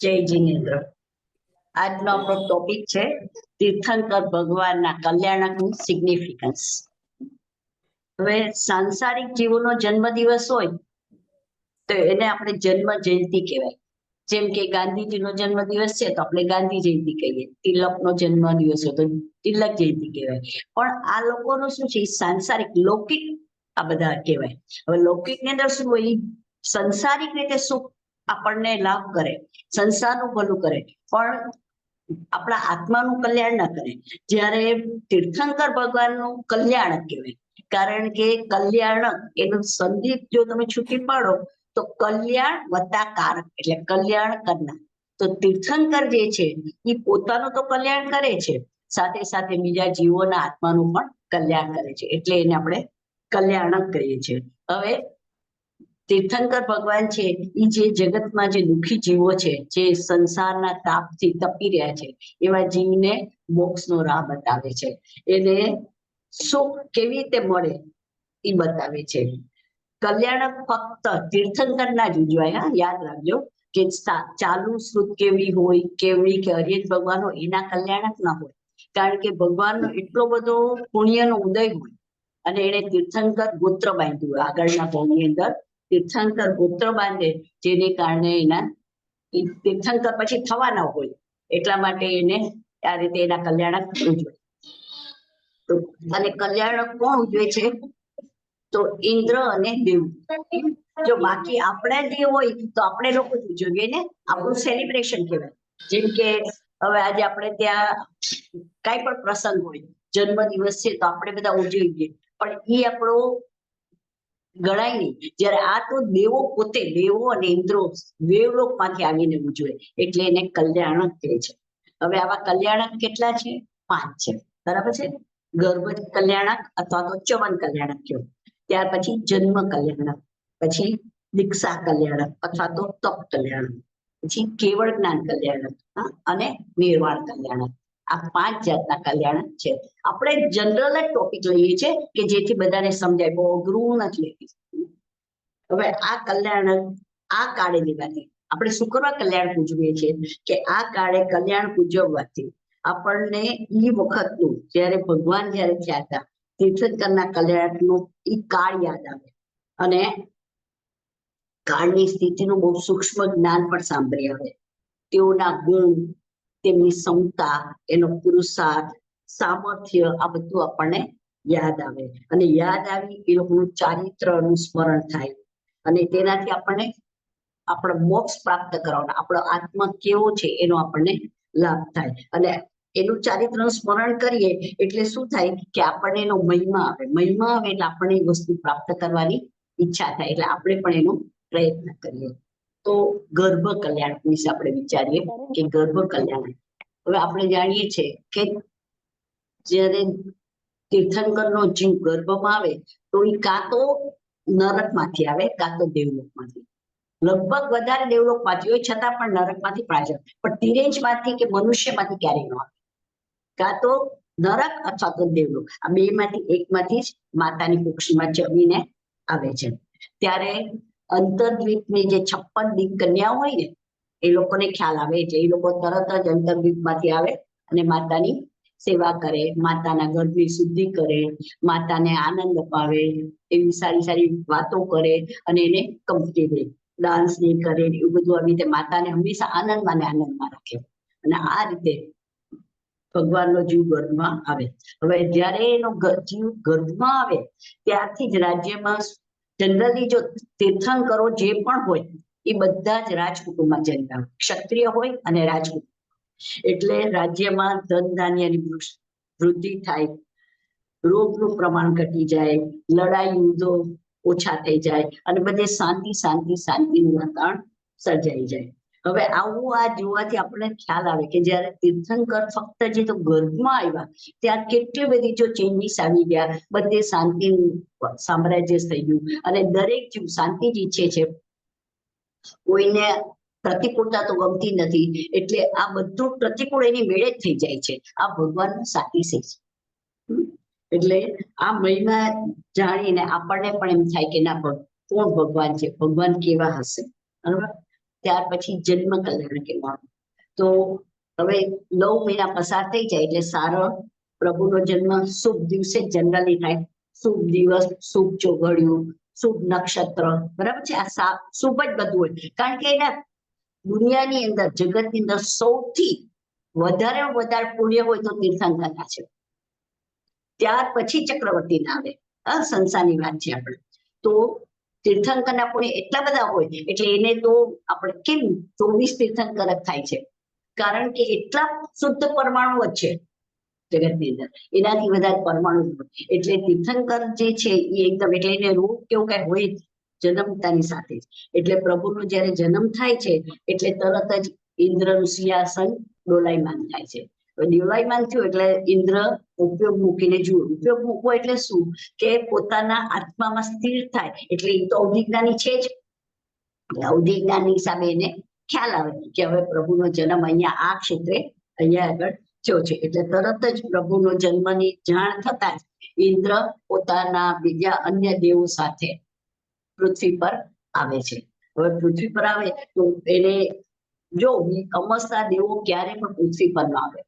જય જીનેન્દ્ર. આજનો આપણો ટોપિક છે તીર્થંકર ભગવાનના કલ્યાણકનું સિગ્નિફિકન્સ. હવે સાંસારિક જીવોનો જન્મદિવસ હોય તો એને આપણે જન્મ જયંતિ કહેવાય. જેમ કે ગાંધીજીનો જન્મદિવસ છે તો આપણે ગાંધી જયંતિ કહીએ, તિલકનો જન્મદિવસ હોય તો તિલક જયંતિ કહેવાય. પણ આ લોકોનું શું છે, સાંસારિક લૌકિક આ બધા કહેવાય. હવે લૌકિક ની અંદર શું હોય, સંસારિક રીતે સુખ આપણને લાભ કરે, સંસારનું ભલું કરે, પણ આપણા આત્માનું કલ્યાણ ના કરે. જ્યારે તીર્થંકર ભગવાનનું કલ્યાણક કહેવાય, કારણ કે કલ્યાણક એનું સંધિ જો તમે છૂટી પાડો તો કલ્યાણ વત્તા કારક એટલે કલ્યાણ કરનાર. તો તીર્થંકર જે છે એ પોતાનું તો કલ્યાણ કરે છે, સાથે સાથે બીજા જીવોના આત્માનું પણ કલ્યાણ કરે છે, એટલે એને આપણે કલ્યાણક કહીએ છીએ. હવે તીર્થંકર ભગવાન છે એ જે જગતમાં જે દુઃખી જીવો છે, જે સંસારના તાપથી તપી રહ્યા છે, એવા જીવને મોક્ષનો રાહ બતાવે છે, એને સુખ કેવી રીતે મળે એ બતાવે છે. કલ્યાણક ફક્ત તીર્થંકર ના જ ઉજવાય, હા યાદ રાખજો કે ચાલુ શ્રુત કેવડી હોય, કેવડી કે હરિયત ભગવાન હોય એના કલ્યાણક ના હોય, કારણ કે ભગવાનનો એટલો બધો પુણ્યનો ઉદય હોય અને એને તીર્થંકર ગોત્ર બાંધ્યું હોય. આગળના ભાવની અંદર તીર્થંકર ગોત્ર બાંધે, જેને કારણે એના તીર્થંકર પછી થવાના હોય, એટલા માટે એને આ રીતે એના કલ્યાણક ઉજવે. અને કલ્યાણક કોણ ઉજવે છે? તો ઇન્દ્ર અને દેવ. જો બાકી આપણે જે હોય તો આપણે લોકો જ ઉજવીએ ને, આપણું સેલિબ્રેશન કહેવાય. જેમ કે હવે આજે આપણે ત્યાં કઈ પણ પ્રસંગ હોય, જન્મદિવસ છે તો આપણે બધા ઉજવીએ, પણ એ આપણો ગણાય નહીં. જ્યારે આ તો દેવો પોતે, દેવો અને ઇન્દ્રો દેવલોક માંથી આવીને ઉજવે, એટલે એને કલ્યાણક કહે છે. હવે આવા કલ્યાણક કેટલા છે? 5 છે, બરાબર છે. ગર્ભ કલ્યાણક અથવા તો ચવન કલ્યાણક કયો, ત્યાર પછી જન્મ કલ્યાણક, પછી દીક્ષા કલ્યાણક અથવા તો તપ કલ્યાણક, પછી કેવળ જ્ઞાન કલ્યાણક અને નિર્વાણ કલ્યાણક. આ 5 જાતના કલ્યાણક છે. આપણે જનરલ જ ટોપિક લઈએ છીએ કે જેથી બધાને સમજાય, બહુ અઘરું નથી લેતી. હવે આ કલ્યાણક આ કાળે લેવાથી આપણે શું કરવા કલ્યાણ ઉજવીએ છીએ કે આ કાળે કલ્યાણ ઉજવવાથી આપણને એ વખતનું જ્યારે ભગવાન જ્યારે થયા હતા તીર્થંકરના કલ્યાણનું એ કાળ યાદ આવે, અને કાળની સ્થિતિનું બહુ સૂક્ષ્મ જ્ઞાન પણ સાંભળી આવે. તેઓના ગુણ, તેમની ક્ષમતા, એનો પુરુષાર્થ, સામર્થ્ય, આ બધું આપણને યાદ આવે, અને યાદ આવી એ લોકોનું ચારિત્રનું સ્મરણ થાય, અને તેનાથી આપણને આપણો મોક્ષ પ્રાપ્ત કરવાનો આપણો આત્મા કેવો છે એનો આપણને લાભ થાય. અને એનું ચારિત્રનું સ્મરણ કરીએ એટલે શું થાય કે આપણને એનો મહિમા આવે, મહિમા આવે એટલે આપણને એ વસ્તુ પ્રાપ્ત કરવાની ઈચ્છા થાય, એટલે આપણે પણ એનો પ્રયત્ન કરીએ. તો ગર્ભ કલ્યાણ વિશે આપણે વિચારીએ કે ગર્ભ કલ્યાણ. હવે આપણે જાણીએ છીએ કે જ્યારે તીર્થંકરનો જીવ ગર્ભમાં આવે તો એ કાં તો નરકમાંથી આવે કાં તો દેવલોકમાંથી. લગભગ વધારે દેવલોકમાંથી હોય, છતાં પણ નરકમાંથી પાછળ, પણ તિરેંજમાંથી કે મનુષ્યમાંથી ક્યારેય ન આવે. કાં તો નરક અથવા તો દેવલોક, આ બે માંથી એકમાંથી જ માતાની કુક્ષીમાં જમીને આવે છે. ત્યારે અંતર્દ્વીપની જે 56 કન્યા હોય ને, એ લોકોને ખ્યાલ આવે, એટલે એ લોકો તરત જ અંતર્દ્વીપમાંથી આવે અને માતાની સેવા કરે, માતાના ગર્ભની શુદ્ધિ કરે, માતાને આનંદ અપાવે, એવી સારી સારી વાતો કરે, અને એને કંપની દે, ડાન્સ નહીં કરે, એવું બધું આવી રીતે માતાને હંમેશા આનંદમાં ને આનંદમાં રાખે. અને આ રીતે ભગવાનનો જીવ ગર્ભમાં આવે. હવે જ્યારે એનો જીવ ગર્ભમાં આવે ત્યારથી જ રાજ્યમાં જનરલી જો તીર્થંકરો જે પણ હોય એ બધા જ રાજકુટુંબમાં જન્મ્યા હોય, ક્ષત્રિય હોય અને રાજકુટુંબ, એટલે રાજ્યમાં ધન ધાન્યની વૃદ્ધિ થાય, રોગનું પ્રમાણ ઘટી જાય, લડાઈ યુદ્ધો ઓછા થઈ જાય, અને બધે શાંતિ શાંતિ શાંતિનું વાતાવરણ સર્જાઈ જાય. હવે આવું આ જોવાથી આપણને ખ્યાલ આવે કે જ્યારે તીર્થંકર ફક્ત જે તો ગર્ભમાં આવ્યા ત્યાં કેટલી બધી જો ચેન્જીસ આવી ગયા, બધે શાંતિનું સામ્રાજ્ય થઈ ગયું, અને દરેક જીવ શાંતિ જ ઈચ્છે છે, કોઈને પ્રતિકૂળતા તો ગમતી નથી, એટલે આ બધું પ્રતિકૂળ એની મેળે જ થઈ જાય છે. આ ભગવાનનું સાતિશય છે. એટલે આ મહિમા જાણીને આપણને પણ એમ થાય કે ના, કોણ ભગવાન છે, ભગવાન કેવા હશે, બરાબર. ત્યાર પછી જન્મ કલ્યાણ કહેવાનું. તો હવે 9 મહિના પસાર થઈ જાય એટલે સારો પ્રભુનો જન્મ શુભ દિવસે જનરલી થાય. શુભ દિવસ, શુભ ચોઘડિયું, શુભ નક્ષત્ર, બરાબર છે. આ શુભ જ બધું હોય, કારણ કે એના દુનિયાની અંદર, જગતની અંદર સૌથી વધારે પુણ્ય હોય તો તીર્થંકરના છે. ત્યાર પછી ચક્રવર્તી ના આવે. સંસારની વાત છે આપણે. તો તીર્થંકરના પુણ્ય એટલા બધા હોય એટલે એને તો આપણે કેમ 24 તીર્થંકર થાય છે, કારણ કે એટલા શુદ્ધ પરમાણુ જ છે જગતની અંદર, એનાથી વધારે પરમાણુ. એટલે તીર્થંકર જે છે એ એકદમ, એટલે એને રૂપ કેવું કઈ હોય જન્મતાની સાથે જ. એટલે પ્રભુનો જયારે જન્મ થાય છે એટલે તરત જ ઇન્દ્રનું સિંહાસન ડોલાયમાન થાય છે. ડોલાયમાન થયું એટલે ઇન્દ્ર ઉપયોગ મૂકીને જુએ. ઉપયોગ મૂકવો એટલે શું, કે પોતાના આત્મામાં સ્થિર થાય. એટલે એ તો અવધિજ્ઞાની છે જ. અવધિજ્ઞાની હિસાબે એને ખ્યાલ આવે કે હવે પ્રભુનો જન્મ અહીંયા આ ક્ષેત્રે અહીંયા આગળ થયો છે. એટલે તરત જ પ્રભુનો જન્મની જાણ થતા જ ઇન્દ્ર પોતાના બીજા અન્ય દેવો સાથે પૃથ્વી પર આવે છે. હવે પૃથ્વી પર આવે તો એને જો અમસ્તા દેવો ક્યારે પણ પૃથ્વી પર ના આવે.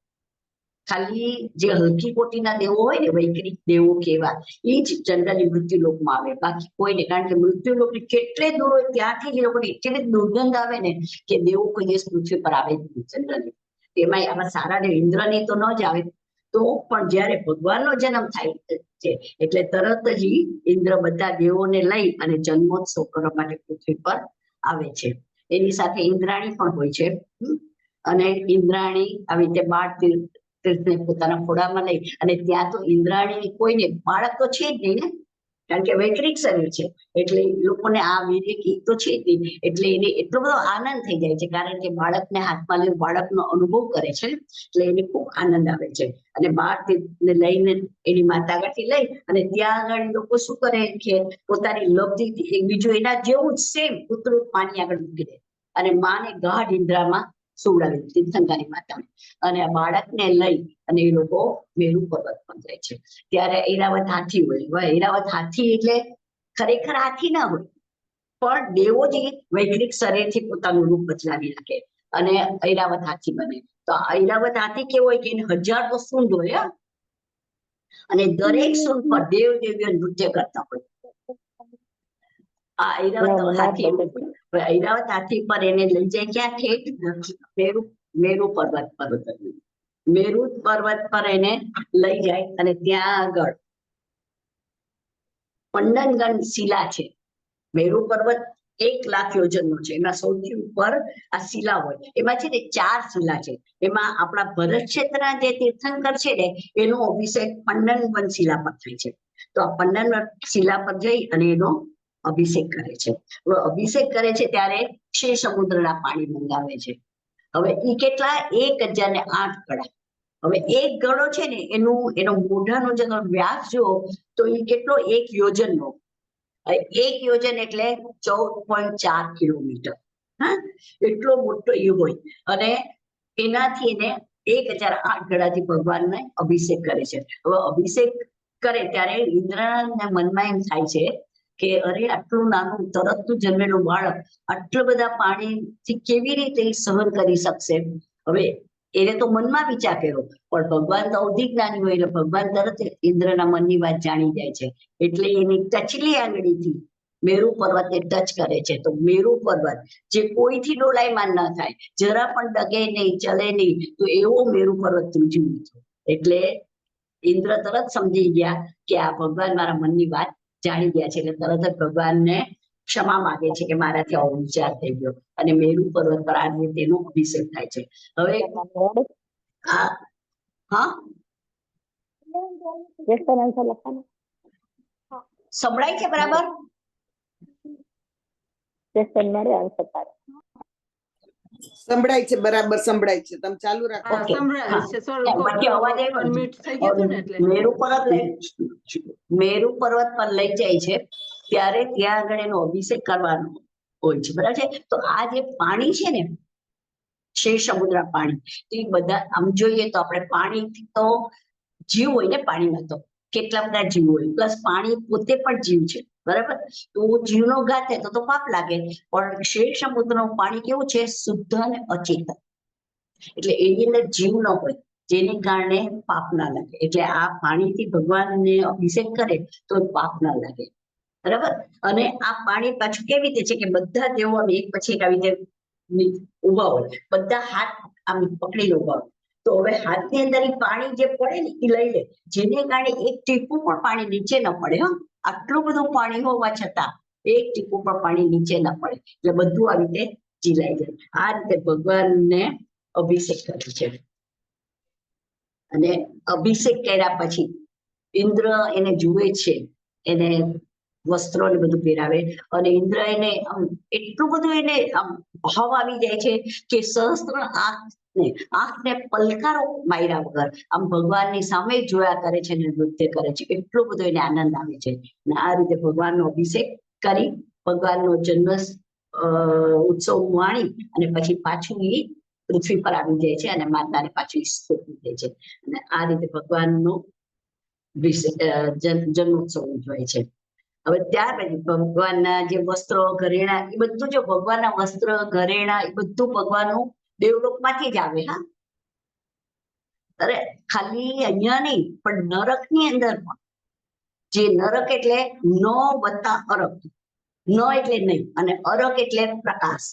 ખાલી જે હલકી કોટીના દેવો હોય ને, વૈકૃત દેવો કેવા, એ જ જનરલી મૃત્યુલોકમાં આવે, બાકી કોઈને. કારણ કે મૃત્યુલોક કેટલે દૂર હોય ત્યાંથી જ લોકોને એટલી દુર્ગંધ આવે ને કે દેવો કોઈ દિવસ પૃથ્વી પર આવે જનરલી. એમાં આમાં સારા દેવ ઇન્દ્રની તો ન જ આવે. તો પણ જયારે ભગવાનનો જન્મ થાય છે એટલે તરત જ ઇન્દ્ર બધા દેવોને લઈ અને જન્મોત્સવ કરવા માટે પૃથ્વી પર આવે છે. એની સાથે ઇન્દ્રાણી પણ હોય છે. અને ઇન્દ્રાણી આવી રીતે 12 તીર્થને પોતાના ખોળામાં લઈ, અને ત્યાં તો ઇન્દ્રાણી કોઈને બાળક તો છે જ નહીં ને, કારણ કે વૈકૃત શરીર છે. એટલે લોકોને આ વિવેક તો છે જ નહીં. એટલે એને એટલો બધો આનંદ થઈ જાય છે, કારણ કે બાળકને હાથમાં લઈને બાળકનો અનુભવ કરે છે. એટલે એને ખૂબ આનંદ આવે છે. અને 12 તીર્થને લઈને એની માતા આગળથી લઈ અને ત્યાં આગળ લોકો શું કરે કે પોતાની લબ્ધિથી એક બીજું એના જેવું જ સેમ કૂતરું પાણી આગળ મૂકી દે અને માને ગાઢ નિંદ્રામાં સુવડાવી તીર્થંકરની માતાને. અને આ બાળકને લઈ અને એ લોકો મેરુ પર્વત પર જાય છે. ત્યારે ઐરાવત હાથી હોય. ઐરાવત હાથી એટલે ખરેખર હાથી ના હોય, પણ દેવો જે વૈકૃત શરીરથી પોતાનું રૂપ બદલાવી નાખે અને ઐરાવત હાથી બને. તો ઐરાવત હાથી કેવો હોય કે એને 1000 તો સૂંઢ હોય, અને દરેક સૂંઢ પર દેવ દેવીઓ નૃત્ય કરતા હોય. આ ઐરાવત હાથી પર એને લઈ જાય ક્યાં, ઠેઠ મેરુ પર્વત પર. મેરુ પર્વત પર એને લઈ જાય અને ત્યાં આગળ પંડનગન શિલા છે. મેરુ પર્વત 1 લાખ યોજનનો છે. એમાં સૌથી ઉપર આ શિલા હોય. એમાં છે ને 4 શિલા છે. એમાં આપણા ભરત ક્ષેત્રના જે તીર્થંકર છે ને એનો અભિષેક પંડનગન શિલા પર થાય છે. તો આ પંડનગન શિલા પર જઈ અને એનો અભિષેક કરે છે. અભિષેક કરે છે ત્યારે ક્ષીર સમુદ્રના પાણી મંગાવે છે. હવે એ કેટલા, 1008 કડા. હવે એક ગળો છે ને એનો મોઢાનો જે વ્યાસ જો તો એ કેટલો, 1 યોજનનો. 1 યોજન એટલે 14.4 કિલોમીટર. હા, એટલો મોટો એ હોય. અને એનાથી એને 1008 ગળાથી ભગવાનને અભિષેક કરે છે. હવે અભિષેક કરે ત્યારે ઇન્દ્રના મનમાં એમ થાય છે કે અરે આટલું નાનું તરતનું જન્મેલું બાળક આટલા બધા પાણીથી કેવી રીતે સહન કરી શકશે. હવે એને તો મનમાં વિચાર કર્યો, પણ ભગવાન તો અવધિજ્ઞાની હોય એટલે ભગવાન તરત ઇન્દ્રના મનની વાત જાણી જાય છે. એટલે એની ટચલી આંગળીથી મેરુ પર્વતને ટચ કરે છે. તો મેરુ પર્વત જે કોઈથી ડોલાયમાન ન થાય, જરા પણ ડગે નહીં, ચલે નહીં, તો એવો મેરુ પર્વત ત્રીજું થયો. એટલે ઇન્દ્ર તરત સમજી ગયા કે આ ભગવાન મારા મનની વાત જાણી ગયા છે. એટલે તરત જ ભગવાનને ક્ષમા માંગે છે કે મારાથી આવો વિચાર થઈ ગયો. અને મેરુ પર્વત પર આ રીતે એનો અભિષેક થાય છે. હવે સંભળાય છે બરાબર? સંભળાય છે બરાબર, સંભળાય છે. તમે ચાલુ રાખો. મેરુ પર્વત પર લઈ જાય છે ત્યારે ત્યાં આગળ એનો અભિષેક કરવાનો હોય છે, બરાબર છે. તો આ જે પાણી છે ને, ક્ષીર સમુદ્ર પાણી, એ બધા આમ જોઈએ તો આપણે પાણીથી તો જીવ હોય ને, પાણીમાં તો કેટલા બધા જીવ હોય, પ્લસ પાણી પોતે પણ જીવ છે. બરાબર. તો જીવનો ઘાત થાય તો પાપ લાગે, પણ ક્ષીર સમુદ્રનું પાણી કેવું છે? શુદ્ધ અને અચેતન, એટલે એની અંદર જીવ ન હોય, જેને કારણે પાપ ના લાગે. એટલે આ પાણીથી ભગવાનને અભિષેક કરે તો પાપ ના લાગે, બરાબર. અને આ પાણી પાછું કેવી રીતે છે કે બધા દેવો આમ એક પછી એક આવી રીતે ઉભા હોય, બધા હાથ આમ પકડીને ઉભા હોય. તો હવે હાથની અંદર એ પાણી જે પડે ને એ લઈ લે, જેને કારણે એક ટીપું પણ પાણી નીચે ન પડે. આટલું બધું પાણી હોવા છતાં એક ટીપું પણ પાણી નીચે ન પડે, એટલે બધું આવી રીતે ચીલાઈ જાય. આ રીતે ભગવાનને અભિષેક કરે છે. અને અભિષેક કર્યા પછી ઇન્દ્ર એને જુએ છે, એને વસ્ત્રો ને બધું પહેરાવે, અને ઇન્દ્ર એને આમ એટલું બધું એને આમ ભાવ આવી જાય છે કે સહસ્ત્ર આંખને પલકારો માર્યા વગર આમ ભગવાનની સામે જોયા કરે છે અને નૃત્ય કરે છે. એટલો બધો એને આનંદ આવે છે. અને આ રીતે ભગવાનનો અભિષેક કરી ભગવાનનો જન્મ ઉત્સવ માણી અને પછી પાછું એ પૃથ્વી પર આવી જાય છે અને માતાને પાછું સોંપી દે છે. અને આ રીતે ભગવાનનો જન્મોત્સવ ઉજવાય છે. હવે ત્યાર પછી ભગવાનના જે વસ્ત્રો ઘરેણા એ બધું, જો ભગવાનના વસ્ત્ર ઘરેણા એ બધું ભગવાનનું દેવલોકમાંથી જ આવે. અરે ખાલી અહીંયા નહીં, પણ નરકની અંદર પણ, જે નરક એટલે ન વત્તા અરક, ન એટલે નહીં અને અરક એટલે પ્રકાશ,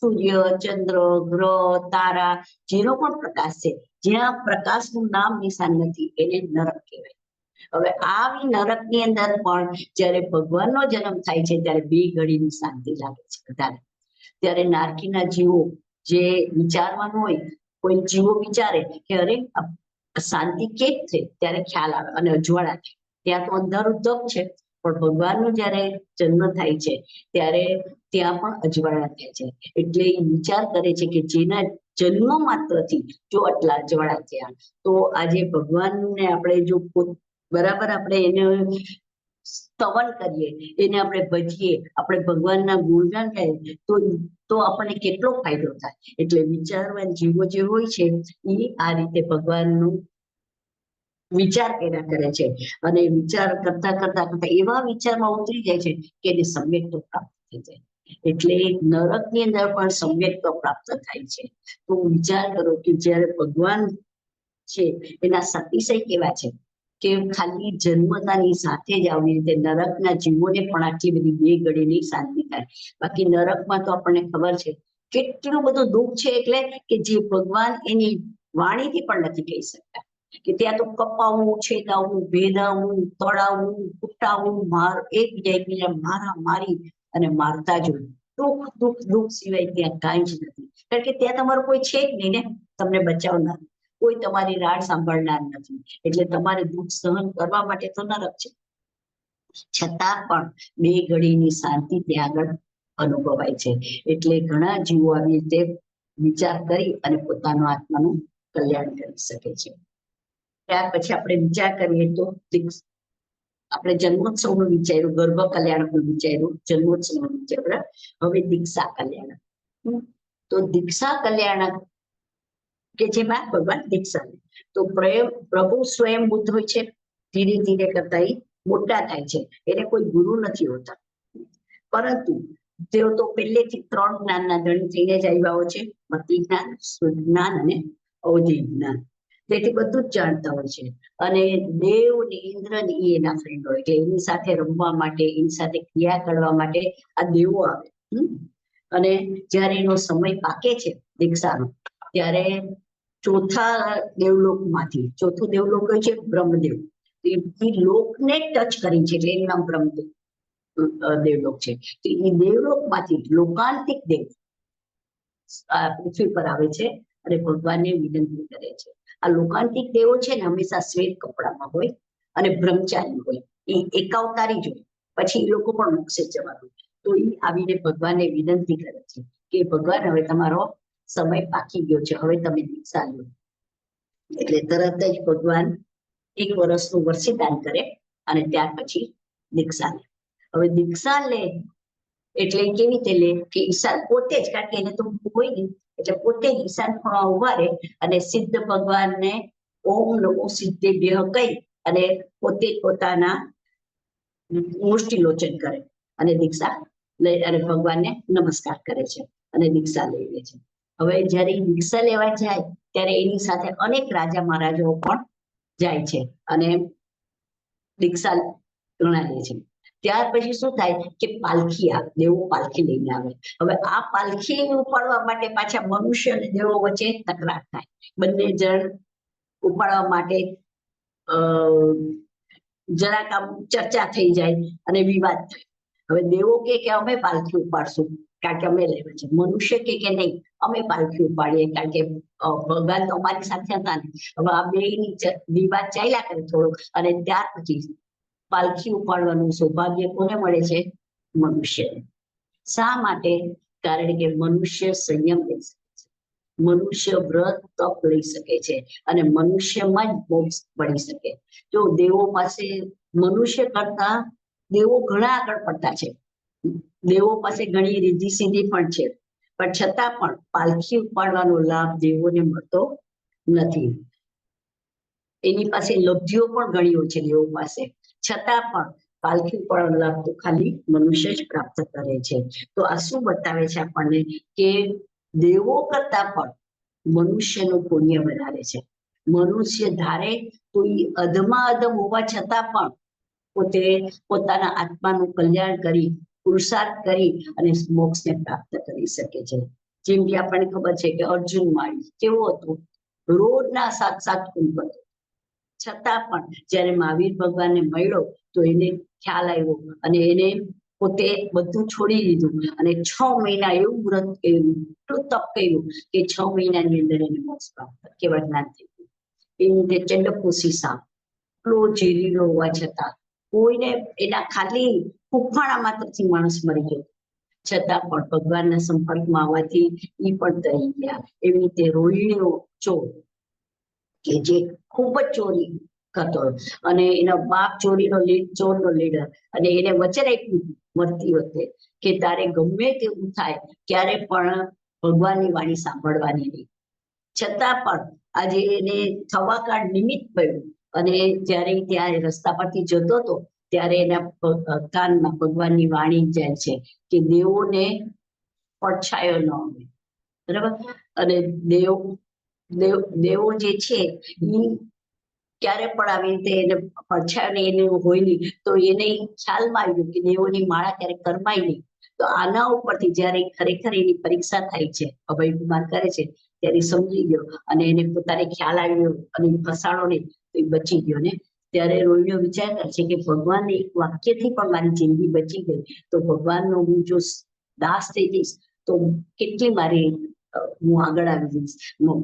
સૂર્ય, ચંદ્ર, ગ્રહ, તારા, જેનો પણ પ્રકાશ છે, જ્યાં પ્રકાશનું નામ નિશાન નથી એને નરક કહેવાય. હવે આવી નરકની અંદર પણ જ્યારે ભગવાનનો જન્મ થાય છે ત્યારે 2 ઘડીની શાંતિ લાગે છે બધાને. ત્યારે નારકીના જીવો જે વિચારવાનું હોય, કોઈ જીવો વિચારે કે અરે શાંતિ કેમ છે, ત્યારે ખ્યાલ આવે અને અજવાળા થાય. ત્યાં તો અંધારું ધબ છે, પણ ભગવાનનો જ્યારે જન્મ થાય છે ત્યારે ત્યાં પણ અજવાળા થાય છે. એટલે એ વિચાર કરે છે કે જેના જન્મ માત્રથી જો આટલા અજવાળા થયા, તો આજે ભગવાનને આપણે જો બરાબર આપણે એને સ્તવન કરીએ, એને આપણે ભજીએ, આપણે ભગવાનના ગુણગાન ગાઈએ, તો આપણને કેટલો ફાયદો થાય. એટલે વિચારવાન જીવો જે હોય છે એ આ રીતે ભગવાનનું વિચાર કર્યા કરે છે, અને વિચાર કરતા કરતા કરતા એવા વિચારમાં ઉતરી જાય છે કે એને સમ્યક્તો પ્રાપ્ત થઈ જાય. એટલે નરકની અંદર પણ સમ્યક્તો પ્રાપ્ત થાય છે. તો વિચાર કરો કે જ્યારે ભગવાન છે એના અતિશય કેવા છે કે ખાલી જન્મતાની સાથે જ આવી રીતે નરકના જીવોને પણ આટલી બધી 2 ઘડીની શાંતિ થાય. બાકી નરકમાં તો આપણને ખબર છે કેટલું બધું દુઃખ છે, એટલે કે જે ભગવાન એની વાણીથી પણ નથી કહી શકતા. કે ત્યાં તો કપાવું, છેદાવું, ભેદાવું, તળાવું, કૂટાવું, એકબીજા મારા મારી અને મારતા જ હોય. દુઃખ દુઃખ દુઃખ સિવાય ત્યાં કાંઈ જ નથી. કારણ કે ત્યાં તમારું કોઈ છે જ નહીં ને તમને બચાવનાર, કોઈ તમારી રાડ સાંભળનાર નથી. એટલે તમારે દુઃખ સહન કરવા માટે તો નરક છે, છતાં પણ 2 ઘડીની શાંતિ ત્યાં આગળ અનુભવાય છે. એટલે ઘણા જીવો આવી રીતે વિચાર કરી અને પોતાનું આત્માનું કલ્યાણ કરી શકે છે. ત્યાર પછી આપણે વિચાર કરીએ તો આપણે જન્મોત્સવનું વિચાર્યું, ગર્ભ કલ્યાણનું વિચાર્યું, જન્મોત્સવનું વિચાર્યું. હવે દીક્ષા કલ્યાણ. તો દીક્ષા કલ્યાણ કે જેમાં ભગવાન દીક્ષા લે, તો પ્રભુ સ્વયં બુદ્ધ હોય છે, ધીરે ધીરે કરતા એ મોટા થાય છે. એને કોઈ ગુરુ નથી હોતા, પરંતુ તેઓ તો પહેલેથી 3 જ્ઞાનના ધણી થઈને જ આવ્યા હોય છે: મતિ જ્ઞાન, શુદ્ધ જ્ઞાન અને અવધિ જ્ઞાન. તેથી બધું જ જાણતા હોય છે. અને દેવ ને ઇન્દ્ર ને એના ફ્રેન્ડ હોય, એટલે એની સાથે રમવા માટે, એની સાથે ક્રિયા કરવા માટે આ દેવો આવે. અને જ્યારે એનો સમય પાકે છે દીક્ષાનો, ત્યારે ચોથા દેવલોકમાંથી, ચોથું દેવલોક હોય છે બ્રહ્મદેવ, એ લોકને ટચ કરી છે એટલે એનું નામ બ્રહ્મદેવ દેવલોક છે. તો એ દેવલોકમાંથી લોકાંતિક દેવ પૃથ્વી પર આવે છે અને ભગવાનને વિનંતી કરે છે. આ લોકાંતિક દેવો છે ને હંમેશા શ્વેત કપડામાં હોય અને બ્રહ્મચારી હોય, એ એકાવતારી જ હોય. પછી એ લોકો પણ મોક્ષે જવાનું. તો એ આવીને ભગવાનને વિનંતી કરે છે કે ભગવાન હવે તમારો સમય પાકી ગયો છે, હવે તમે દીક્ષા લો. એટલે તરત જ ભગવાન 1 વર્ષનું વર્ષિદાન કરે અને ત્યાર પછી દીક્ષા લે. હવે દીક્ષા લે એટલે કેવી રીતે લે કે ઈશાન પોતે જ, કારણ કે એને તો કોઈ નહીં, એટલે પોતે જ ઈશાન ખૂણામાં ઉભા રહે અને સિદ્ધ ભગવાનને ઓમ નમો સિદ્ધેભ્યઃ કહી અને પોતે પોતાના મુષ્ટિલોચન કરે અને દીક્ષા લઈ અને ભગવાનને નમસ્કાર કરે છે અને દીક્ષા લઈ લે છે. હવે જ્યારે એ દીક્ષા લેવા જાય ત્યારે એની સાથે અનેક રાજા મહારાજાઓ પણ જાય છે અને દીક્ષા ગણાવે છે. ત્યાર પછી શું થાય કે પાલખી આવે, દેવો પાલખી લઈને આવે. હવે આ પાલખી ઉપાડવા માટે પાછા મનુષ્ય અને દેવો વચ્ચે તકરાર થાય. બંને જણ ઉપાડવા માટે જરાક આમ ચર્ચા થઈ જાય અને વિવાદ થાય. હવે દેવો કે અમે પાલખી ઉપાડશું કારણ કે અમે લેવા છે. મનુષ્ય કે નહીં અમે પાલખી ઉપાડીએ કારણ કે ભગવાન તો અમારી સાથે હતા ને. હવે આ બેની વિવાદ ચાલ્યા કરે થોડોક અને ત્યાર પછી પાલખી ઉપાડવાનું સૌભાગ્ય કોને મળે છે? મનુષ્યને. શા માટે? કારણ કે મનુષ્ય સંયમ લઈ શકે છે, મનુષ્ય વ્રત તપ લઈ શકે છે અને મનુષ્યમાં જ મોક્ષ મળી શકે. જો દેવો પાસે મનુષ્ય કરતા દેવો ઘણા આગળ પડતા છે. દેવો પાસે ઘણી રીતિ સિદ્ધિ પણ છે, પણ છતાં પણ પાલખી ઉપાડવાનો લાભ દેવોને મળતો નથી. એની પાસે લબ્ધિઓ પણ ઘણી હોય છે દેવો પાસે, છતાં પણ પાલખી ઉપાડવાનો લાભ તો ખાલી મનુષ્ય જ પ્રાપ્ત કરે છે. તો આ શું બતાવે છે આપણને કે દેવો કરતા પણ મનુષ્યનું પુણ્ય વધારે છે. મનુષ્ય ધારે તો એ અધમાં અધમ હોવા છતાં પણ પોતે પોતાના આત્માનું કલ્યાણ કરી પુરુષાર્થ કરી અને મોક્ષને પ્રાપ્ત કરી શકે છે. જેમ કે આપણને ખબર છે કે અર્જુન માળી કેવો હતો, રોજના 7 કુંભ હતો, છતાં પણ જ્યારે મહાવીર ભગવાનને મળ્યો તો એને ખ્યાલ આવ્યો અને એને પોતે બધું છોડી દીધું અને 6 મહિના એવું વ્રત કર્યું, એટલું તપ કર્યું કે 6 મહિનાની અંદર એને મોક્ષ પ્રાપ્ત કેવળ જ્ઞાન થઈ ગયું. એની રીતે ચંડકોશી સાપ એટલો ઝેરીલો હોવા છતાં કોઈને એના ખાલી ફૂફાણા માત્રથી માણસ મરી ગયો, છતાં પણ ભગવાનના સંપર્કમાં આવવાથી એ પણ તરી ગયા. એવી રીતે રોહિણીનો ચોર કે જે ખૂબ જ ચોરી કરતો અને એનો બાપ ચોરનો લીડર અને એને વચન આપ્યું મરતી વખતે કે તારે ગમે તેવું થાય ક્યારે પણ ભગવાનની વાણી સાંભળવાની નહીં, છતાં પણ આજે એને થવાકાળ નિમિત્ત પડ્યું અને જ્યારે ત્યાં રસ્તા પરથી જતો હતો ત્યારે એના કાનમાં ભગવાનની વાણી જાય છે કે દેવોને પડછાયો ન આવે. બરાબર? અને દેવો જે છે એ ક્યારે પણ આવી રીતે એને પડછાયો એને હોય નહીં તો એને ખ્યાલમાં આવ્યું કે દેવોની માળા ક્યારે કરમાય નહીં. તો આના ઉપરથી જ્યારે ખરેખર એની પરીક્ષા થાય છે, અભયકુમાર કરે છે ત્યારે સમજી ગયો અને એને પોતાને ખ્યાલ આવ્યો અને ફસાણો નહીં તો એ બચી ગયો ને. ત્યારે રોહિણીઓ વિચાર કરે છે કે ભગવાનને એક વાક્યથી પણ મારી જિંદગી બચી ગઈ તો ભગવાનનો હું જો દાસ થઈ જઈશ તો કેટલી મારી હું આગળ આવી જઈશ,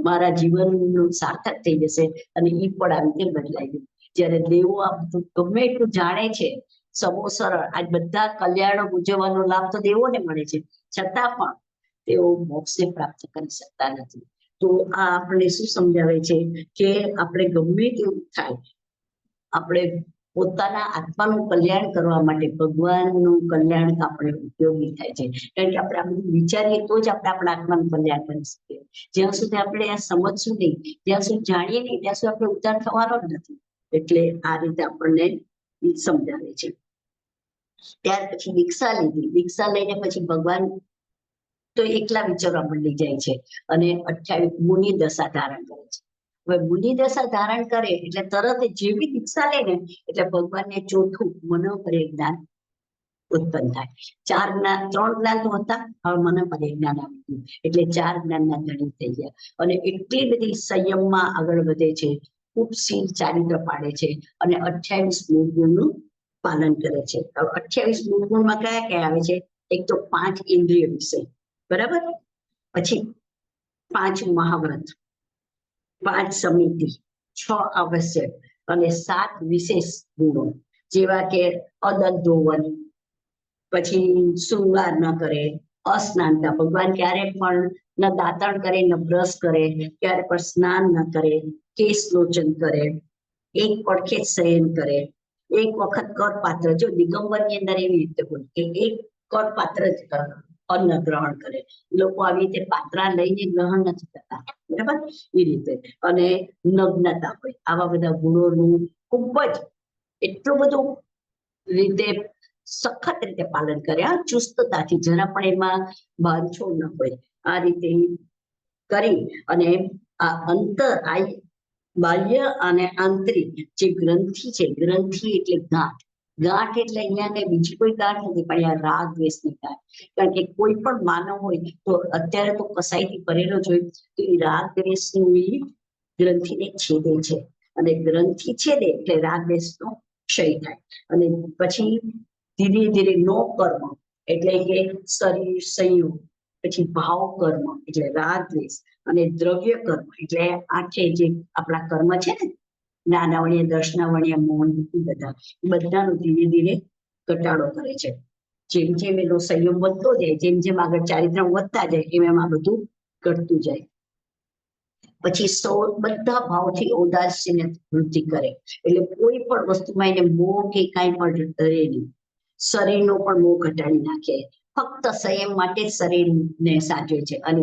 મારા જીવનનું સાર્થક થઈ જશે અને એ પણ આવી રીતે બદલાઈ ગયું. જ્યારે દેવો આ બધું ગમે એટલું જાણે છે સમો સરળ આ બધા કલ્યાણો ઉજવવાનો લાભ તો દેવોને મળે છે, છતાં પણ તેઓ મોક્ષને પ્રાપ્ત કરી શકતા નથી. તો આ આપણે શું સમજાવે છે કે આપણે ગમે તેવું થાય આપણે પોતાના આત્માનું કલ્યાણ કરવા માટે ભગવાનનું કલ્યાણ આપણે ઉપયોગી થાય છે. કારણ કે આપણે આ બધું વિચારીએ તો જ આપણે આપણા આત્માનું કલ્યાણ કરી શકીએ. જ્યાં સુધી આપણે આ સમજશું નહીં, જ્યાં સુધી જાણીએ નહીં ત્યાં સુધી આપણે ઉદ્ધાર થવાનો જ નથી. એટલે આ રીતે આપણને સમજાવે છે. ત્યાર પછી દીક્ષા લીધી, દીક્ષા લઈને પછી ભગવાન તો એકલા વિચારવા મંડી જાય છે અને 28 મુનિ દશા ધારણ કરે છે. હવે મુનિ દશા ધારણ કરે એટલે તરત જેવી દીક્ષા લે ને એટલે ભગવાનને ચોથું મનોપર્ય જ્ઞાન ઉત્પન્ન થાય. 3 જ્ઞાન તો હતા, હવે મનોપર્ય જ્ઞાન આવી ગયું એટલે 4 જ્ઞાનના ધણી થઈ ગયા અને એટલી બધી સંયમમાં આગળ વધે છે, ખૂબ શીલ ચારિત્ર પાડે છે અને 28 મૂળગુણનું પાલન કરે છે. હવે 28 મૂળગુણમાં કયા કયા આવે છે? એક તો 5 ઇન્દ્રિય વિષય, બરાબર, પછી 5 મહાવ્રત, 5 સમિતિ, 6 આવશ્યક અને 7 વિશેષ ગુણો જેવા કે અદંતોવન, પછી શૃંગાર ન કરે, અસ્નાનતા, ભગવાન ક્યારે પણ ન દાંતણ કરે ન બ્રશ કરે, ક્યારે પણ સ્નાન ન કરે, કેશ લોચન કરે, એક પડખે શયન કરે, એક વખત કરપાત્ર, જો દિગંબરની અંદર એવી રીતે હોય કે એક કરપાત્ર જ અન્ન ગ્રહણ કરે, લોકો આવી રીતે પાત્રા લઈને ગ્રહણ નથી કરતા, બરાબર, એ રીતે. અને નગ્નતા હોય, આવા બધા ગુણોનું ખૂબ જ એટલું બધું રીતે સખત રીતે પાલન કરે, ચુસ્તતાથી, જરા પણ એમાં બાંધછોડ ન હોય, આ રીતે કરી અને આ બાહ્ય અને આંતરિક જે ગ્રંથિ છે, ગ્રંથિ એટલે ગાંઠ, ગાંઠ એટલે અહીંયા કઈ બીજી કોઈ ગાંઠ નથી, પણ આ રાગ દ્વેષની ગાંઠ. કારણ કે કોઈ પણ માનવ હોય તો અત્યારે તો કસાઈથી ભરેલો જ હોય, તો એ રાગ દ્વેષની ગ્રંથિને છેદે છે, અને ગ્રંથિ છેદે એટલે રાગ દ્વેષનો ક્ષય થાય. અને પછી ધીરે ધીરે નો કર્મ એટલે કે શરીર સંયોગ, પછી ભાવ કર્મ એટલે રાગ દ્વેષ, અને દ્રવ્ય કર્મ એટલે આ છે જે આપણા કર્મ છે ને, જ્ઞાનાવર્ણ્ય, દર્શનાવર્ણ્ય, મૌન, બધાનો ધીરે ધીરે ઘટાડો કરે છે. જેમ જેમ એનો સંયમ વધતો જાય, જેમ જેમ આગળ ચારિત્ર વધતા જાય, એમ એમ આ બધું ઘટતું જાય. પછી બધા ભાવથી ઔદાસ્યને વૃદ્ધિ કરે, એટલે કોઈ પણ વસ્તુમાં એને મોહ કે કાંઈ પણ ડરે નહીં. શરીરનો પણ મોહ ઘટાડી નાખે, ફક્ત સંયમ માટે જ શરીરને સાચવે છે. અને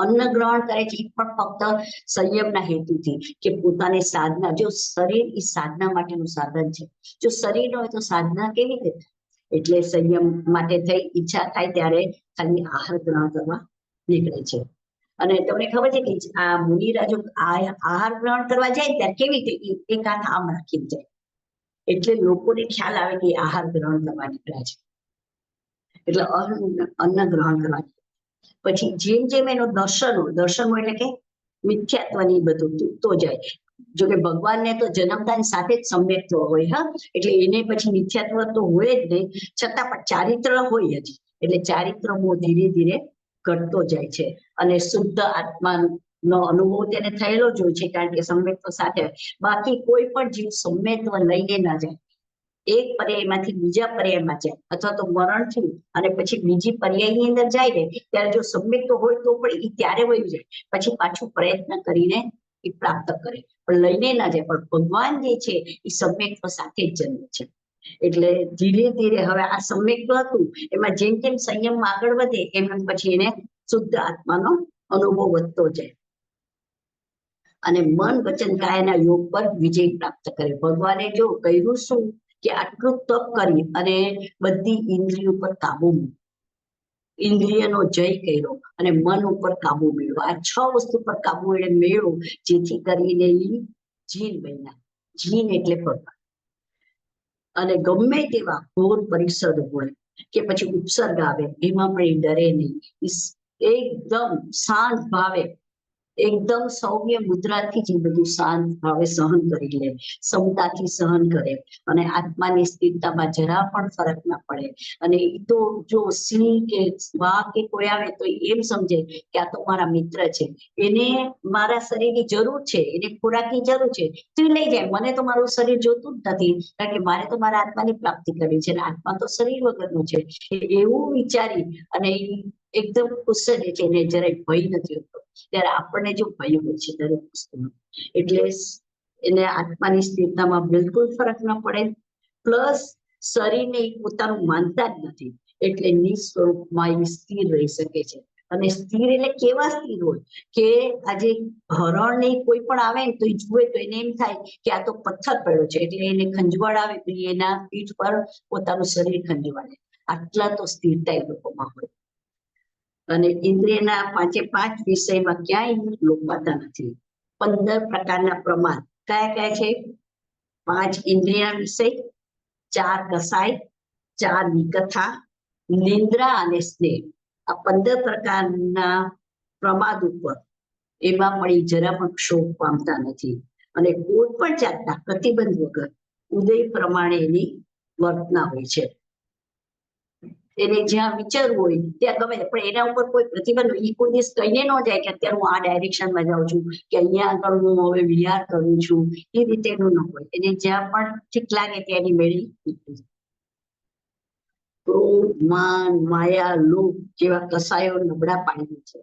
અન્ન ગ્રહણ કરે છે એ પણ ફક્ત સંયમના હેતુથી, કે પોતાની સાધના, જો શરીર એ સાધના માટેનું સાધન છે, જો શરીર ન હોય તો સાધના કેવી રીતે? એટલે સંયમ માટે થઈ ઈચ્છા થાય ત્યારે ખાલી આહાર ગ્રહણ કરવા નીકળે છે. અને તમને ખબર છે કે આ મુનિરાજો આહાર ગ્રહણ કરવા જાય ત્યારે કેવી રીતે એક હાથ આમ રાખીને જાય, એટલે લોકોને ખ્યાલ આવે કે આહાર ગ્રહણ કરવા નીકળ્યા છે, એટલે અન્ન ગ્રહણ કરવા. પછી જેમ જેમ એનો દર્શનો એટલે કે મિથ્યાત્વની બધું તૂટતો જાય. જોકે ભગવાનને તો જન્મતાની સાથે જ સમ્યક્ત્વ હોય, હા, એટલે એને પછી મિથ્યાત્વ તો હોય જ નહીં, છતાં પણ ચારિત્ર હોય જ, એટલે ચારિત્ર મોહ ધીરે ધીરે ઘટતો જાય છે. અને શુદ્ધ આત્માનો અનુભવ તેને થયેલો જ હોય છે, કારણ કે સમ્યક્ત્વ સાથે. બાકી કોઈ પણ જીવ સમ્યક્ત્વ લઈને ના જાય, એક પર્યાયમાંથી બીજા પર્યાયમાં જાય, અથવા તો મરણ થયું અને પછી બીજી પર્યાયની અંદર જાય ને, ત્યારે જો સમ્યક્ત્વ હોય તો પણ એ ત્યારે વયું જાય, પછી પાછું પ્રયત્ન કરીને એ પ્રાપ્ત કરે, પણ લઈને ના જાય. પણ ભગવાન જે છે એ સમ્યક્ત્વ સાથે જ જન્મે છે, એટલે ધીરે ધીરે હવે આ સમ્યક્ત્વ હતું એમાં જેમ જેમ સંયમ આગળ વધે એમ એમ પછી એને શુદ્ધ આત્માનો અનુભવ વધતો જાય, અને મન વચન કાયાના યોગ પર વિજય પ્રાપ્ત કરે. ભગવાને જો કહ્યું શું કે આટલું તપ કરી અને બધી ઇન્દ્રિયો પર કાબુ મૂક્યો, ઇન્દ્રિયનો જય કર્યો અને મન ઉપર કાબુ મેળવ્યો. આ 6 વસ્તુ પર કાબુ એને મેળવ્યો, જેથી કરીને જીન બન્યા. જીન એટલે ભગવાન. અને ગમે તેવા ઘોર પરિસર હોય કે પછી ઉપસર્ગ આવે, એમાં પણ એ ડરે નહીં, એકદમ શાંત ભાવે, એકદમ સૌમ્ય મુદ્રાથી જ બધું શાંત ભાવે સહન કરી લે, સમતાથી સહન કરે, અને આત્માની સ્થિરતામાં જરા પણ ફરક ના પડે. અને એ તો જો સિંહ કે વાઘ કે કોઈ આવે તો એમ સમજે કે આ તો મારા મિત્ર છે, એને મારા શરીરની જરૂર છે, એને ખોરાકની જરૂર છે, તો એ લઈ જાય. મને તો મારું શરીર જોતું જ નથી, કારણ કે મારે તો મારા આત્માની પ્રાપ્તિ કરવી છે, અને આત્મા તો શરીર વગરનું છે, એવું વિચારી અને એકદમ ખુશ રહે છે, એને જરાય ભય નથી હોતો. ત્યારે આપણને જો ભય હોય છે દરેક વસ્તુનો, એટલે એને આત્માની સ્થિરતામાં બિલકુલ ફરક ન પડે. પ્લસ શરીરને પોતાનું માનતા જ નથી, એટલે નિસ્વરૂપમાં એ સ્થિર રહી શકે છે. અને સ્થિર એટલે કેવા સ્થિર હોય કે આજે હરણ ને કોઈ પણ આવે ને તો એ જુએ તો એને એમ થાય કે આ તો પથ્થર પડ્યો છે, એટલે એને ખંજવાળ આવે તો એના પીઠ પર પોતાનું શરીર ખંજવાળે. આટલા તો સ્થિરતા એ લોકોમાં હોય. અને ઇન્દ્રિયના 5 વિષયમાં ક્યાંય લોપાતા નથી. 15 પ્રકારના પ્રમાદ કયા કયા છે? 5 ઇન્દ્રિયના વિષય, 4 કસાય, 4 વિકથા, નિંદ્રા અને સ્નેહ. આ 15 પ્રકારના પ્રમાદ ઉપર એમાં પણ એ જરા પણ ક્ષોભ પામતા નથી, અને કોઈ પણ જાતના પ્રતિબંધ વગર ઉદય પ્રમાણે એની વર્તના હોય છે. એને જ્યાં વિચારવું હોય ત્યાં ગમે, પણ એના ઉપર કોઈ પ્રતિબંધ, એ કોઈ દિવસ કહીને ન જાય કે અત્યારે હું આ ડાયરેક્શનમાં જાઉં છું, કે અહીંયા આગળ હું હવે વિહાર કરું છું, એ રીતે એનું ન હોય. એને જ્યાં પણ ઠીક લાગે ત્યાં એની મેળી નીકળી જાય. ક્રોધ, માન, માયા, લોભ જેવા કસાયો નબળા પાડી દે છે.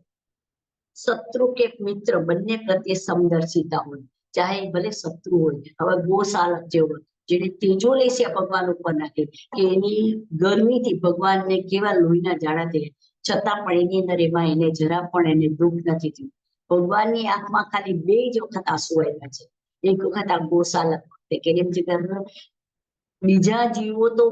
શત્રુ કે મિત્ર બંને પ્રત્યે સમદર્શિતા હોય, ચાહે ભલે શત્રુ હોય. હવે ગોશાલક જેવો જેને તેજો લેશે ભગવાન ઉપર નાખે, કે એની ગરમીથી ભગવાનને કેવા લોહીના જાડા થયા, છતાં પણ એની અંદર એમાં એને જરા પણ એને દુઃખ નથી થયું. ભગવાનની આંખમાં ખાલી 2 જ વખત આંસુ આવ્યા છે. એક વખત આ ગોશાલક વખતે, કે એમ બીજા જીવો તો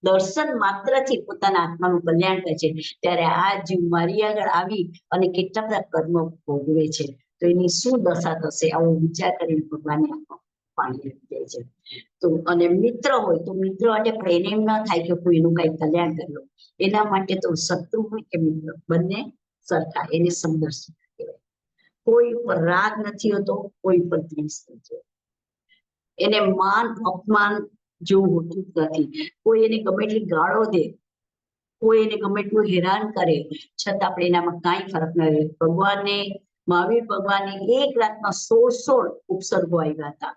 દર્શન માત્રથી પોતાના આત્માનું કલ્યાણ કરે છે, ત્યારે આ જીવ મારી આગળ આવી અને કેટલા બધા કર્મ ભોગવે છે, તો એની શું દશા થશે, આવો વિચાર કરીને ભગવાનને આંખમાં પાણી આવી જાય છે. તો અને મિત્ર હોય તો મિત્ર માટે પ્રેમ એમ ન થાય કે કોઈનું કઈ કલ્યાણ કર્યું, એના માટે તો શત્રુ હોય કે મિત્ર બંને સરખા, એને સમદર્શ કહેવાય. કોઈ ઉપર રાગ નથી હોતો, કોઈ ઉપર દ્વેષ નથી, એને માન અપમાન જેવું હોતું જ નથી. કોઈ એને ગમે એટલી ગાળો દે, કોઈ એને ગમે એટલું હેરાન કરે, છતાં આપણે એનામાં કાંઈ ફરક ન રહે. ભગવાનને મહાવીર ભગવાનને એક રાતમાં 16 ઉપસર્ગો આવ્યા હતા.